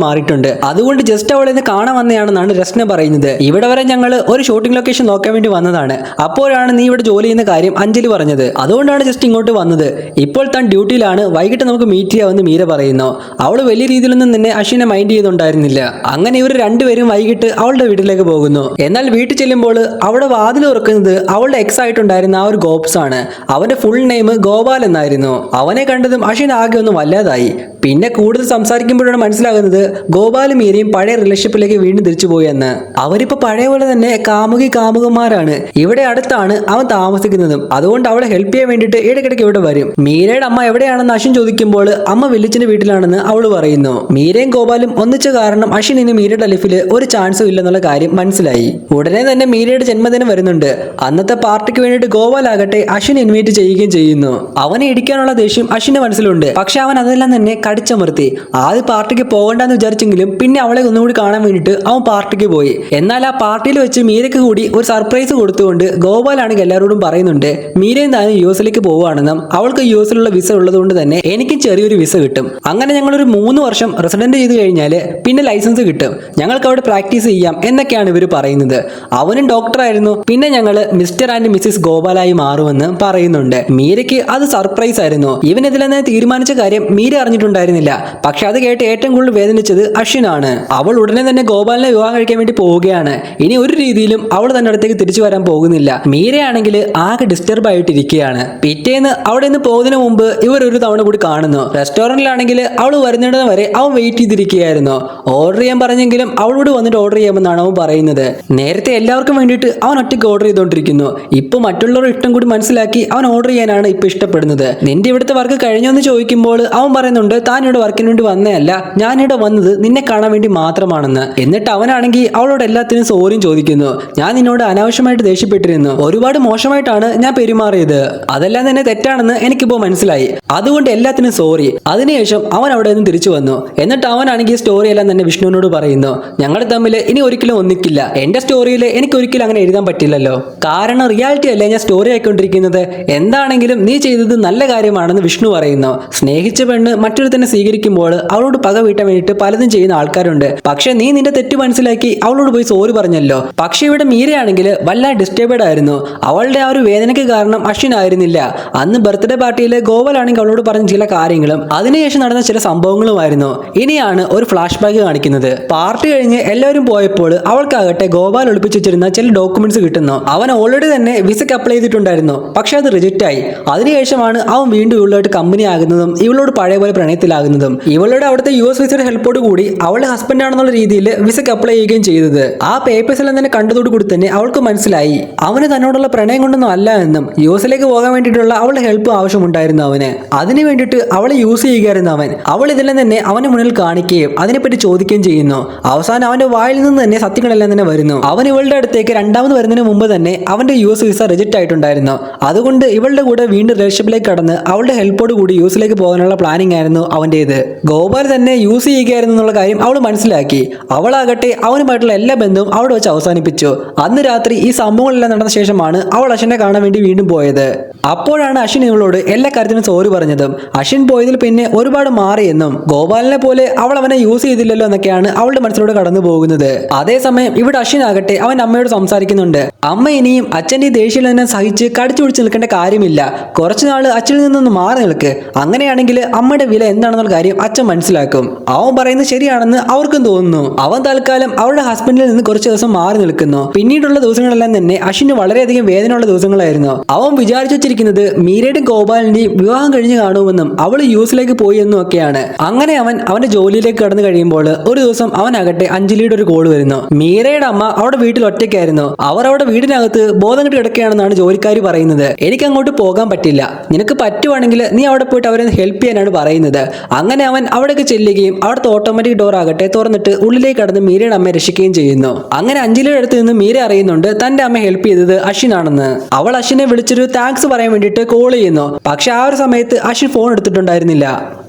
മാറിയിട്ടുണ്ട്. അതുകൊണ്ട് ജസ്റ്റ് അവളെ ഇന്ന് കാണാൻ വന്നതാണെന്നാണ് രശ്ന പറയുന്നത്. ഇവിടെ വരെ ഞങ്ങൾ ഒരു ഷൂട്ടിംഗ് ലൊക്കേഷൻ നോക്കാൻ വേണ്ടി വന്നതാണ്. അപ്പോഴാണ് നീ ഇവിടെ ജോലി ചെയ്യുന്ന കാര്യം അഞ്ജലി പറഞ്ഞത്. അതുകൊണ്ടാണ് ജസ്റ്റ് ഇങ്ങോട്ട് വന്നത്. ഇപ്പോൾ താൻ ഡ്യൂട്ടിയിലാണ്, വൈകിട്ട് നമുക്ക് മീറ്റ് ചെയ്യാമെന്ന് മീര പറയുന്നു. അവൾ വലിയ രീതിയിലൊന്നും തന്നെ അശ്വിനെ മൈൻഡ് ചെയ്തുണ്ടായിരുന്നില്ല. അങ്ങനെ ഇവർ രണ്ടുപേരും വൈകിട്ട് അവളുടെ വീട്ടിലേക്ക് പോകുന്നു. എന്നാൽ വീട്ടിൽ ചെല്ലുമ്പോൾ അവിടെ വാതിൽ തുറക്കുന്നത് അവളുടെ എക്സ് ആയിട്ടുണ്ടായിരുന്ന ആ ഒരു ഗോപ്സ് ആണ്. അവന്റെ ഫുൾ നെയിം ഗോപാൽ എന്നായിരുന്നു. അവനെ കണ്ടതും അശ്വിൻ ആകെ ഒന്നും വല്ലാതായി. പിന്നെ കൂടുതൽ സംസാരിക്കുമ്പോഴാണ് മനസ്സിലാകുന്നത് ഗോപാലും മീരയും പഴയ റിലേഷൻഷിപ്പിലേക്ക് വീണ്ടും തിരിച്ചു പോയി എന്ന്. അവരിപ്പോ പഴയ പോലെ തന്നെ കാമുകന്മാരാണ്. ഇവിടെ അടുത്താണ് അവൻ താമസിക്കുന്നതും. അതുകൊണ്ട് അവളെ ഹെൽപ്പ് ചെയ്യാൻ വേണ്ടിയിട്ട് ഇടയ്ക്കിടയ്ക്ക് ഇവിടെ വരും. മീരയുടെ അമ്മ എവിടെയാണെന്ന് അശ്വിൻ ചോദിക്കുമ്പോൾ അമ്മ വില്ലിച്ചിന്റെ വീട്ടിലാണെന്ന് അവൾ പറയുന്നു. മീരയും ഗോപാലും ഒന്നിച്ച കാരണം അശ്വിൻ ഇനി മീരയുടെ ലൈഫിൽ ഒരു ചാൻസും ഇല്ലെന്നുള്ള കാര്യം മനസ്സിലായി. ഉടനെ തന്നെ മീരയുടെ ജന്മദിനം വരുന്നുണ്ട്. അന്നത്തെ പാർട്ടിക്ക് വേണ്ടിയിട്ട് ഗോപാലാകട്ടെ അശ്വിൻ ഇൻവൈറ്റ് ചെയ്യുകയും ചെയ്യുന്നു. അവനെ ഇടിക്കാനുള്ള ദേഷ്യം അശ്വിന്റെ മനസ്സിലുണ്ട്. പക്ഷെ അവൻ അതെല്ലാം തന്നെ കടിച്ചമർത്തി. ആദ്യം പാർട്ടിക്ക് പോകണ്ടെന്ന് വിചാരിച്ചെങ്കിലും പിന്നെ അവളെ ഒന്നുകൂടി കാണാൻ വേണ്ടിയിട്ട് അവൻ പാർട്ടിക്ക് പോയി. എന്നാൽ ആ പാർട്ടിയിൽ വെച്ച് മീരയ്ക്ക് കൂടി ഒരു സർപ്രൈസ് കൊടുത്തുകൊണ്ട് ഗോപാലാണെങ്കിൽ എല്ലാവരോടും പറയുന്നുണ്ട് മീരയും താനും യു എസിലേക്ക് പോവുകയാണെന്നും അവൾക്ക് യു എസിലുള്ള വിസ ഉള്ളതുകൊണ്ട് തന്നെ എനിക്കും ചെറിയൊരു വിസ കിട്ടും. അങ്ങനെ ഞങ്ങളൊരു 3 വർഷം റെസിഡന്റ് ചെയ്ത് കഴിഞ്ഞാൽ പിന്നെ ലൈസൻസ് കിട്ടും. ഞങ്ങൾക്ക് അവിടെ പ്രാക്ടീസ് ചെയ്യാം എന്നൊക്കെയാണ് ഇവർ പറയുന്നത്. അവനും ഡോക്ടറായിരുന്നു. പിന്നെ ഞങ്ങൾ മിസ്റ്റർ ആൻഡ് മിസ്സിസ് ഗോപാലായി മാറുമെന്ന് പറയുന്നുണ്ട്. മീരയ്ക്ക് അത് സർപ്രൈസ് ആയിരുന്നു. ഇവൻ ഇതിലെന്ന് തീരുമാനിച്ച കാര്യം മീര അറിഞ്ഞിട്ടുണ്ടായിരുന്നില്ല. പക്ഷെ അത് കേട്ട് ഏറ്റവും കൂടുതൽ വേദനിച്ചത് അശ്വിനാണ്. അവൾ ഉടനെ തന്നെ ഗോപാലിനെ വിവാഹം കഴിക്കാൻ വേണ്ടി പോവുകയാണ്. ഇനി ഒരു രീതിയിലും അവൾ തന്റെ അടുത്തേക്ക് തിരിച്ചു വരാൻ പോകുന്നില്ല. മീരയാണെങ്കിൽ ആകെ ഡിസ്റ്റർബ് ആയിട്ടിരിക്കുകയാണ്. പിറ്റേന്ന് അവിടെ നിന്ന് പോകുന്നതിന് മുമ്പ് ഇവർ ഒരു തവണ കൂടി കാണുന്നു. റെസ്റ്റോറന്റിലാണെങ്കിൽ അവൾ വരുന്നിടം വരെ അവൻ വെയിറ്റ് ചെയ്തിരിക്കുകയായിരുന്നു. ഓർഡർ ചെയ്യാൻ പറഞ്ഞെങ്കിലും അവളോട് വന്നിട്ട് ഓർഡർ ചെയ്യാമെന്നാണ് അവൻ പറയുന്നത്. നേരത്തെ എല്ലാവർക്കും വേണ്ടിയിട്ട് അവൻ ഒറ്റയ്ക്ക് ഓർഡർ ചെയ്തുകൊണ്ടിരിക്കുന്നു. ഇപ്പൊ മറ്റുള്ളവരുടെ ഇഷ്ടം കൂടി മനസ്സിലാക്കി അവൻ ഓർഡർ ചെയ്യാനാണ് ഇപ്പൊ ഇഷ്ടപ്പെടുന്നത്. നിന്റെ ഇവിടുത്തെ വർക്ക് കഴിഞ്ഞോ എന്ന് ചോദിക്കുമ്പോൾ അവൻ പറയുന്നുണ്ട് താൻ ഇവിടെ വർക്കിന് വേണ്ടി വന്നതല്ല, ഞാനിവിടെ വന്നത് നിന്നെ കാണാൻ വേണ്ടി മാത്രമാണെന്ന്. എന്നിട്ട് അവനാണെങ്കിൽ അവളോട് എല്ലാത്തിനും സോറിയും ചോദിക്കുന്നു. ഞാൻ നിന്നോട് അനാവശ്യമായിട്ട് ദേഷ്യപ്പെട്ടിരുന്നു. ഒരുപാട് മോശമായിട്ടാണ് ഞാൻ പെരുമാറിയത്. അതെല്ലാം തന്നെ തെറ്റാണെന്ന് എനിക്കിപ്പോ മനസ്സിലായി. അതുകൊണ്ട് എല്ലാത്തിനും സോറി. അതിനുശേഷം അവൻ അവിടെ നിന്ന് തിരിച്ചു വന്നു. എന്നിട്ട് അവനാണെങ്കിൽ സ്റ്റോറി എല്ലാം തന്നെ വിഷ്ണുവിനോട് പറയുന്നു. ഞങ്ങൾ തമ്മിൽ ഇനി ഒരിക്കലും ഒന്നിക്കില്ല. എന്റെ സ്റ്റോറിയിൽ എനിക്ക് ഒരിക്കലും അങ്ങനെ എഴുതാൻ പറ്റില്ലല്ലോ. കാരണം റിയാലിറ്റി അല്ലേ ഞാൻ സ്റ്റോറി ആയിക്കൊണ്ടിരിക്കുന്നത്. എന്താണെങ്കിലും നീ ചെയ്തത് നല്ല കാര്യമാണെന്ന് വിഷ്ണു പറയുന്നു. സ്നേഹിച്ച പെണ്ണ് മറ്റൊരു തന്നെ സ്വീകരിക്കുമ്പോൾ അവളോട് പക വീട്ടാൻ വേണ്ടിയിട്ട് പലതും ചെയ്യുന്ന ആൾക്കാരുണ്ട്. പക്ഷെ നീ നിന്റെ തെറ്റ് മനസ്സിലാക്കി അവളോട് പോയി സോറി പറഞ്ഞല്ലോ. പക്ഷെ ഇവിടെ മീരയാണെങ്കിൽ വല്ലാതെ ഡിസ്റ്റർബഡ് ആയിരുന്നു. അവളുടെ ആ ഒരു വേദനയ്ക്ക് കാരണം അശ്വിൻ ആയിരുന്നില്ല. അന്ന് ബർത്ത്ഡേ പാർട്ടിയിൽ ഗോപാലാണെങ്കിൽ അവളോട് പറഞ്ഞ ചില കാര്യങ്ങളും അതിനുശേഷം നടന്ന ചില സംഭവങ്ങളുമായിരുന്നു. ഇനിയാണ് ഒരു ഫ്ലാഷ് ബാക്ക് കാണിക്കുന്നത്. പാർട്ടി കഴിഞ്ഞ് എല്ലാവരും പോയപ്പോൾ അവൾക്കാകട്ടെ ഗോപാൽ ഒളിപ്പിച്ചു വെച്ചിരുന്ന ചില ഡോക്യുമെന്റ്സ് കിട്ടുന്നു. അവൻ ഓൾറെഡി തന്നെ വിസയ്ക്ക് അപ്ലൈ ചെയ്തിട്ടുണ്ടായിരുന്നു. പക്ഷെ അത് റിജക്റ്റ് ആയി. അതിനുശേഷമാണ് അവൻ വീണ്ടും ഇവളുമായിട്ട് കമ്പനി ആകുന്നതും ഇവളോട് പഴയ പോലെ പ്രണയത്തിലാകുന്നതും. ഇവളുടെ അവിടുത്തെ US വിസയുടെ ഹെൽപ്പോട് കൂടി അവളുടെ ഹസ്ബൻഡ് ആണെന്നുള്ള രീതിയിൽ വിസയ്ക്ക് അപ്ലൈ ചെയ്യുകയും ചെയ്തത്. ആ പേപ്പേഴ്സ് എല്ലാം തന്നെ കണ്ടതോട് കൂടി തന്നെ അവൾക്ക് മനസ്സിലായി അവന് തന്നോടുള്ള പ്രണയം കൊണ്ടൊന്നും അല്ല എന്നും US പോകാൻ വേണ്ടിയിട്ടുള്ള അവളുടെ ഹെൽപ്പ് ആവശ്യമുണ്ടായിരുന്നു അവന്. അതിനു വേണ്ടിയിട്ട് അവളെ യൂസ് ചെയ്യുകയായിരുന്നു അവൻ. അവൾ ഇതെല്ലാം തന്നെ അവന് മുന്നിൽ കാണിക്കുകയും അതിനെപ്പറ്റി ചോദിക്കുകയും ചെയ്യുന്നു. അവസാനം അവന്റെ വായിൽ നിന്ന് തന്നെ സത്യങ്ങളെല്ലാം തന്നെ വരുന്നു. അവൻ ഇവളുടെ അടുത്തേക്ക് രണ്ടാമത് വരുന്നതിന് മുമ്പ് തന്നെ അവന്റെ US വിസ റിജക്റ്റ് ആയിട്ടുണ്ടായിരുന്നു. അതുകൊണ്ട് ഇവളുടെ കൂടെ വീണ്ടും റിലേഷൻഷിപ്പിലേക്ക് കടന്ന് അവളുടെ ഹെൽപ്പോട് കൂടി US പോകാനുള്ള പ്ലാനിങ് ആയിരുന്നു അവൻ്റേത്. ഗോപാൽ തന്നെ യൂസ് ചെയ്യുകയായിരുന്നു എന്നുള്ള കാര്യം അവൾ മനസ്സിലാക്കി. അവളാകട്ടെ അവനുമായിട്ടുള്ള എല്ലാ ബന്ധവും അവിടെ വെച്ച് അവസാനിപ്പിച്ചു. അന്ന് രാത്രി ഈ സംഭവങ്ങളെല്ലാം നടന്ന ശേഷമാണ് അവൾ അശ്വിനെ കാണാൻ വേണ്ടി വീണ്ടും പോയത്. അപ്പോഴാണ് അശ്വിൻ ഇവളോട് എല്ലാ കാര്യത്തിനും സോറി പറഞ്ഞതും അശ്വിൻ പോയതിൽ പിന്നെ ഒരുപാട് മാറിയെന്നും ഗോപാലിനെ പോലെ അവൾ അവനെ യൂസ് ചെയ്തില്ലല്ലോ എന്നൊക്കെയാണ് അവളുടെ മനസ്സിലൂടെ കടന്നു പോകുന്നത്. അതേസമയം ഇവിടെ അശ്വിൻ ആകട്ടെ അവൻ അമ്മയോട് സംസാരിക്കുന്നുണ്ട്. അമ്മ ഇനിയും അച്ഛൻ്റെ ഈ ദേഷ്യം തന്നെ സഹിച്ച് കടിച്ചു പിടിച്ച് നിൽക്കേണ്ട കാര്യമില്ല. കുറച്ചുനാള് അച്ഛനിൽ നിന്നൊന്ന് മാറി നിൽക്ക്. അങ്ങനെയാണെങ്കിൽ അമ്മയുടെ വില എന്താണെന്നുള്ള കാര്യം അച്ഛൻ മനസ്സിലാക്കും. അവൻ പറയുന്നത് ശരിയാണെന്ന് അവർക്കും തോന്നുന്നു. അവൻ തൽക്കാലം അവരുടെ ഹസ്ബൻഡിൽ നിന്ന് കുറച്ച് ദിവസം മാറി നിൽക്കുന്നു. പിന്നീടുള്ള ദിവസങ്ങളെല്ലാം തന്നെ അശ്വിന് വളരെയധികം വേദനയുള്ള ദിവസങ്ങളായിരുന്നു. അവൻ വിചാരിച്ചു വെച്ചിരിക്കുന്നത് മീരയുടെയും ഗോപാലിന്റെയും വിവാഹം കഴിഞ്ഞ് കാണുമെന്നും അവൾ US പോയി എന്നും ഒക്കെയാണ്. അങ്ങനെ അവൻ അവന്റെ ജോലിയിലേക്ക് കടന്നു കഴിയുമ്പോൾ ഒരു ദിവസം അവനാകട്ടെ അഞ്ജലിയുടെ ഒരു കോൾ വരുന്നു. മീരയുടെ അമ്മ അവിടെ വീട്ടിൽ ഒറ്റയ്ക്കായിരുന്നു. അവർ അവിടെ വീടിനകത്ത് ബോധം കെട്ട് കിടക്കുകയാണെന്നാണ് ജോലിക്കാരി പറയുന്നത്. എനിക്ക് അങ്ങോട്ട് പോകാൻ പറ്റില്ല. നിനക്ക് പറ്റുവാണെങ്കിൽ നീ അവിടെ പോയിട്ട് അവരെ ഹെൽപ്പ് ചെയ്യാനാണ് പറയുന്നത്. അങ്ങനെ അവൻ അവിടേക്ക് ചെല്ലുകയും അവിടുത്തെ ഓട്ടോമാറ്റിക് ഡോർ ആകട്ടെ തുറന്നിട്ട് ഉള്ളിലേക്ക് കടന്ന് മീരയുടെ അമ്മയെ രക്ഷിക്കുകയും ചെയ്യുന്നു. അങ്ങനെ അഞ്ജലിയുടെ അടുത്ത് നിന്ന് മീര അറിയുന്നുണ്ട് തന്റെ അമ്മ ഹെൽപ്പ് ചെയ്തത് അശ്വിനാണെന്ന്. അവൾ അശ്വിനെ വിളിച്ചൊരു താങ്ക്സ് പറയാൻ വേണ്ടിയിട്ട് കോൾ ചെയ്യുന്നു. പക്ഷെ ആ ഒരു സമയത്ത് അശ്വിൻ ഫോൺ എടുത്തിട്ടുണ്ടായിരുന്നില്ല.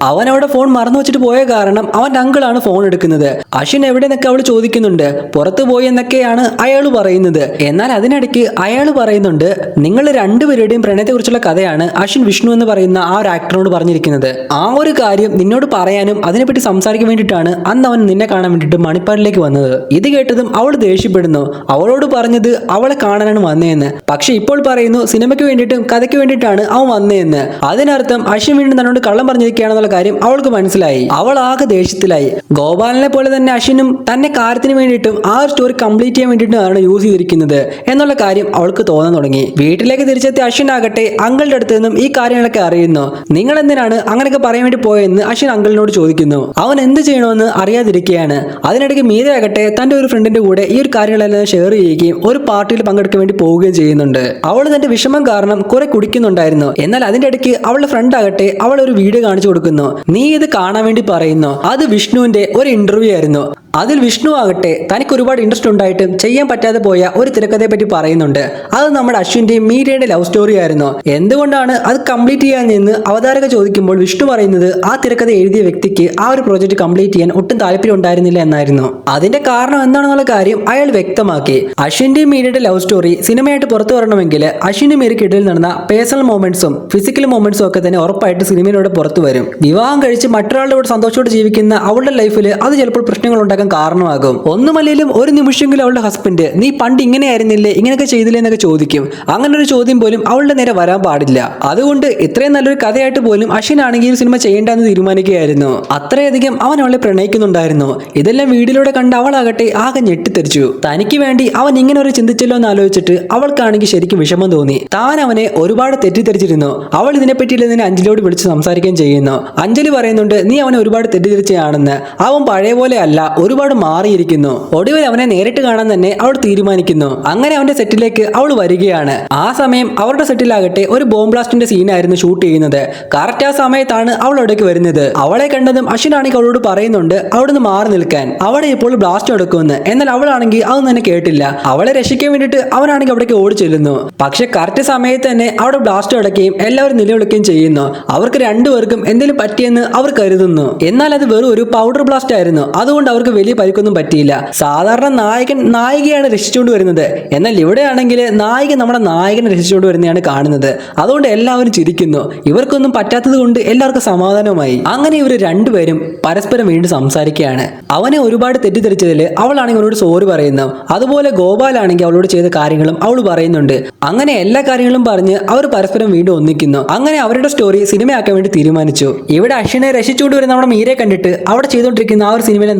അവൻ അവിടെ ഫോൺ മറന്നു വെച്ചിട്ട് പോയ കാരണം അവന്റെ അങ്കിളാണ് ഫോൺ എടുക്കുന്നത്. അശ്വിൻ എവിടെ നിന്നൊക്കെ അവൾ ചോദിക്കുന്നുണ്ട്. പുറത്തു പോയി എന്നൊക്കെയാണ് അയാൾ പറയുന്നത്. എന്നാൽ അതിനിടയ്ക്ക് അയാൾ പറയുന്നുണ്ട് നിങ്ങൾ രണ്ടുപേരുടെയും പ്രണയത്തെ കുറിച്ചുള്ള കഥയാണ് അശ്വിൻ വിഷ്ണു എന്ന് പറയുന്ന ആ ഒരു ആക്ടറോട് പറഞ്ഞിരിക്കുന്നത്, ആ ഒരു കാര്യം നിന്നോട് പറയാനും അതിനെപ്പറ്റി സംസാരിക്കാൻ വേണ്ടിയിട്ടാണ് അന്ന് അവൻ നിന്നെ കാണാൻ വേണ്ടിയിട്ട് മണിപ്പാലിലേക്ക് വന്നത്. ഇത് കേട്ടതും അവൾ ദേഷ്യപ്പെടുന്നു. അവളോട് പറഞ്ഞത് അവളെ കാണാനാണ് വന്നതെന്ന്. പക്ഷെ ഇപ്പോൾ പറയുന്നു സിനിമയ്ക്ക് വേണ്ടിയിട്ടും കഥയ്ക്ക് വേണ്ടിയിട്ടാണ് അവൻ വന്നതെന്ന്. അതിനർത്ഥം അശ്വിൻ വീണ്ടും തന്നോട് കള്ളം പറഞ്ഞിരിക്കുകയാണെന്നുള്ള കാര്യം അവൾക്ക് മനസ്സിലായി. അവൾ ആകെ ദേഷ്യത്തിലായി. ഗോപാലിനെ പോലെ തന്നെ അശ്വിനും തന്നെ കാര്യത്തിന് വേണ്ടിയിട്ടും ആ ഒരു സ്റ്റോറി കംപ്ലീറ്റ് ചെയ്യാൻ വേണ്ടിയിട്ടാണ് യൂസ് ചെയ്തിരിക്കുന്നത് എന്നുള്ള കാര്യം അവൾക്ക് തോന്നാൻ തുടങ്ങി. വീട്ടിലേക്ക് തിരിച്ചെത്തിയ അശ്വിൻ ആകട്ടെ അങ്കിളുടെ അടുത്ത് നിന്നും ഈ കാര്യങ്ങളൊക്കെ അറിയുന്നു. നിങ്ങൾ എന്തിനാണ് അങ്ങനെയൊക്കെ പറയാൻ വേണ്ടി പോയെന്ന് അശ്വിൻ അങ്കിളിനോട് ചോദിക്കുന്നു. അവൻ എന്ത് ചെയ്യണമെന്ന് അറിയാതിരിക്കുകയാണ്. അതിനിടയ്ക്ക് മീര ആകട്ടെ തന്റെ ഒരു ഫ്രണ്ടിന്റെ കൂടെ ഈ ഒരു കാര്യങ്ങളെല്ലാം ഷെയർ ചെയ്യുകയും ഒരു പാർട്ടിയിൽ പങ്കെടുക്കാൻ വേണ്ടി പോവുകയും ചെയ്യുന്നുണ്ട്. അവൾ തന്റെ വിഷമം കാരണം കുറെ കുടിക്കുന്നുണ്ടായിരുന്നു. എന്നാൽ അതിന്റെ ഇടയ്ക്ക് അവളുടെ ഫ്രണ്ട് ആകട്ടെ അവൾ ഒരു വീഡിയോ കാണിച്ചു കൊടുക്കുന്നു. നീ ഇത് കാണാൻ വേണ്ടി പറയുന്നു. അത് വിഷ്ണുവിന്റെ ഒരു ഇന്റർവ്യൂ ആയിരുന്നു. അതിൽ വിഷ്ണു ആകട്ടെ തനിക്ക് ഒരുപാട് ഇൻട്രസ്റ്റ് ഉണ്ടായിട്ടും ചെയ്യാൻ പറ്റാതെ പോയ ഒരു തിരക്കഥയെ പറ്റി പറയുന്നുണ്ട്. അത് നമ്മുടെ അശ്വിന്റെയും മീരയുടെ ലവ് സ്റ്റോറി ആയിരുന്നു. എന്തുകൊണ്ടാണ് അത് കംപ്ലീറ്റ് ചെയ്യാൻ എന്ന് അവതാരക ചോദിക്കുമ്പോൾ വിഷ്ണു പറയുന്നത് ആ തിരക്കഥ എഴുതിയ വ്യക്തിക്ക് ആ ഒരു പ്രോജക്റ്റ് കംപ്ലീറ്റ് ചെയ്യാൻ ഒട്ടും താല്പര്യം ഉണ്ടായിരുന്നില്ല എന്നായിരുന്നു. അതിന്റെ കാരണം എന്താണെന്നുള്ള കാര്യം അയാൾ വ്യക്തമാക്കി. അശ്വിന്റെയും മീരയുടെ ലവ് സ്റ്റോറി സിനിമയായിട്ട് പുറത്തു വരണമെങ്കിൽ അശ്വിന്റെ മീരയ്ക്കിടയിൽ നടന്ന പേഴ്സണൽ മൊമെന്റ്സും ഫിസിക്കൽ മൊമെന്റ്സും ഒക്കെ തന്നെ ഉറപ്പായിട്ട് സിനിമയിലൂടെ പുറത്തു വരും. വിവാഹം കഴിച്ച് മറ്റൊരാളുടെ കൂടെ സന്തോഷത്തോടെ ജീവിക്കുന്ന അവളുടെ ലൈഫിൽ അത് ചിലപ്പോൾ പ്രശ്നങ്ങൾ ഉണ്ടാക്കാൻ കാരണമാകും. ഒന്നുമല്ലെങ്കിലും ഒരു നിമിഷമെങ്കിലും അവളുടെ ഹസ്ബൻഡ് നീ പണ്ട് ഇങ്ങനെയായിരുന്നില്ലേ, ഇങ്ങനെയൊക്കെ ചെയ്തില്ലേ എന്നൊക്കെ ചോദിക്കും. അങ്ങനെ ഒരു ചോദ്യം പോലും അവളുടെ നേരെ വരാൻ പാടില്ല. അതുകൊണ്ട് ഇത്രയും നല്ലൊരു കഥയായിട്ട് പോലും അശ്വിൻ ആണെങ്കിൽ സിനിമ ചെയ്യേണ്ടെന്ന് തീരുമാനിക്കുകയായിരുന്നു. അത്രയധികം അവൻ അവളെ പ്രണയിക്കുന്നുണ്ടായിരുന്നു. ഇതെല്ലാം വീഡിയോയിലൂടെ കണ്ട് അവളാകട്ടെ ആകെ ഞെട്ടിത്തെറിച്ചു. തനിക്ക് വേണ്ടി അവൻ ഇങ്ങനെ ഒരു ചിന്തിച്ചല്ലോ എന്ന് ആലോചിച്ചിട്ട് അവൾക്കാണെങ്കിൽ ശരിക്കും വിഷമം തോന്നി. താൻ അവനെ ഒരുപാട് തെറ്റിദ്ധരിച്ചിരുന്നു. അവൾ ഇതിനെപ്പറ്റിയില്ലെന്ന് അഞ്ജലിയോട് വിളിച്ച് സംസാരിക്കുകയും ചെയ്യുന്നു. അഞ്ജലി പറയുന്നുണ്ട് നീ അവനെ ഒരുപാട് തെറ്റിദ്ധരിച്ചാണെന്ന്. അവൻ പഴയ പോലെ അല്ല, ഒരുപാട് മാറിയിരിക്കുന്നു. ഒടുവിൽ അവനെ നേരിട്ട് കാണാൻ തന്നെ അവൾ തീരുമാനിക്കുന്നു. അങ്ങനെ അവന്റെ സെറ്റിലേക്ക് അവൾ വരികയാണ്. ആ സമയം അവരുടെ സെറ്റിലാകട്ടെ ഒരു ബോംബ് ബ്ലാസ്റ്റിന്റെ സീനായിരുന്നു ഷൂട്ട് ചെയ്യുന്നത്. കറക്റ്റ് ആ സമയത്താണ് അവൾ അവിടേക്ക് വരുന്നത്. അവളെ കണ്ടതും അശ്വിനാണെങ്കിൽ അവളോട് പറയുന്നുണ്ട് അവിടുന്ന് മാറി നിൽക്കാൻ, അവിടെ ഇപ്പോൾ ബ്ലാസ്റ്റ് എടുക്കുമെന്ന്. എന്നാൽ അവളാണെങ്കിൽ അതൊന്നും തന്നെ കേട്ടില്ല. അവളെ രക്ഷിക്കാൻ വേണ്ടിയിട്ട് അവനാണെങ്കിൽ അവിടേക്ക് ഓടി ചെല്ലുന്നു. പക്ഷെ കറക്റ്റ് സമയത്ത് തന്നെ അവിടെ ബ്ലാസ്റ്റ് അടക്കുകയും എല്ലാവരും നിലവിളിക്കുകയും ചെയ്യുന്നു. അവർക്ക് രണ്ടുപേർക്കും എന്തെങ്കിലും പറ്റിയെന്ന് അവർ കരുതുന്നു. എന്നാൽ അത് വെറും ഒരു പൗഡർ ബ്ലാസ്റ്റ് ആയിരുന്നു. അതുകൊണ്ട് അവർക്ക് വലിയ പരിക്കൊന്നും പറ്റിയില്ല. സാധാരണ നായകൻ നായികയാണ് രക്ഷിച്ചുകൊണ്ട് വരുന്നത്. എന്നാൽ ഇവിടെയാണെങ്കിൽ നായിക നമ്മുടെ നായകനെ രക്ഷിച്ചുകൊണ്ട് വരുന്നതാണ് കാണുന്നത്. അതുകൊണ്ട് എല്ലാവരും ചിരിക്കുന്നു. ഇവർക്കൊന്നും പറ്റാത്തത് കൊണ്ട് എല്ലാവർക്കും സമാധാനമായി. അങ്ങനെ ഇവർ രണ്ടുപേരും പരസ്പരം വീണ്ടും സംസാരിക്കുകയാണ്. അവനെ ഒരുപാട് തെറ്റിദ്ധരിച്ചതിൽ അവളാണെങ്കിൽ അവനോട് സോറി പറയുന്നു. അതുപോലെ ഗോപാലാണെങ്കിൽ അവളോട് ചെയ്ത കാര്യങ്ങളും അവൾ പറയുന്നുണ്ട്. അങ്ങനെ എല്ലാ കാര്യങ്ങളും പറഞ്ഞ് അവർ പരസ്പരം വീണ്ടും ഒന്നിക്കുന്നു. അങ്ങനെ അവരുടെ സ്റ്റോറി സിനിമയാക്കാൻ വേണ്ടി തീരുമാനിച്ചു. ഇവിടെ അശ്വിനെ രക്ഷിച്ചുകൊണ്ട് വരുന്ന നമ്മുടെ മീരെ കണ്ടിട്ട് അവിടെ ചെയ്തുകൊണ്ടിരിക്കുന്ന ആ ഒരു സിനിമയിലെ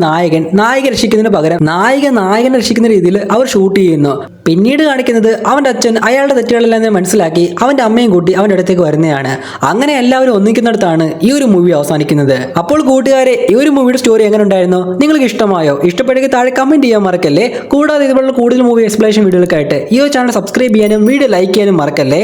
നായിക രക്ഷിക്കുന്നതിന് പകരം നായകനെ രക്ഷിക്കുന്ന രീതിയിൽ അവർ ഷൂട്ട് ചെയ്യുന്നു. പിന്നീട് കാണിക്കുന്നത് അവന്റെ അച്ഛൻ അയാളുടെ തെറ്റുകളെല്ലാം മനസ്സിലാക്കി അവന്റെ അമ്മയും കൂട്ടി അവന്റെ അടുത്തേക്ക് വരുന്നതാണ്. അങ്ങനെ എല്ലാവരും ഒന്നിക്കുന്നിടത്താണ് ഈ ഒരു മൂവി അവസാനിക്കുന്നത്. അപ്പോൾ കൂട്ടുകാരെ, ഈ ഒരു മൂവിയുടെ സ്റ്റോറി എങ്ങനെ ഉണ്ടായിരുന്നു? നിങ്ങൾക്ക് ഇഷ്ടമായോ? ഇഷ്ടപ്പെടുമെങ്കിൽ താഴെ കമന്റ് ചെയ്യാൻ മറക്കല്ലേ. കൂടാതെ ഇതുപോലുള്ള കൂടുതൽ മൂവി എക്സ്പ്ലനേഷൻ വീഡിയോകൾക്കായിട്ട് ഈ ഒരു ചാനൽ സബ്സ്ക്രൈബ് ചെയ്യാനും വീഡിയോ ലൈക്ക് ചെയ്യാനും മറക്കല്ലേ.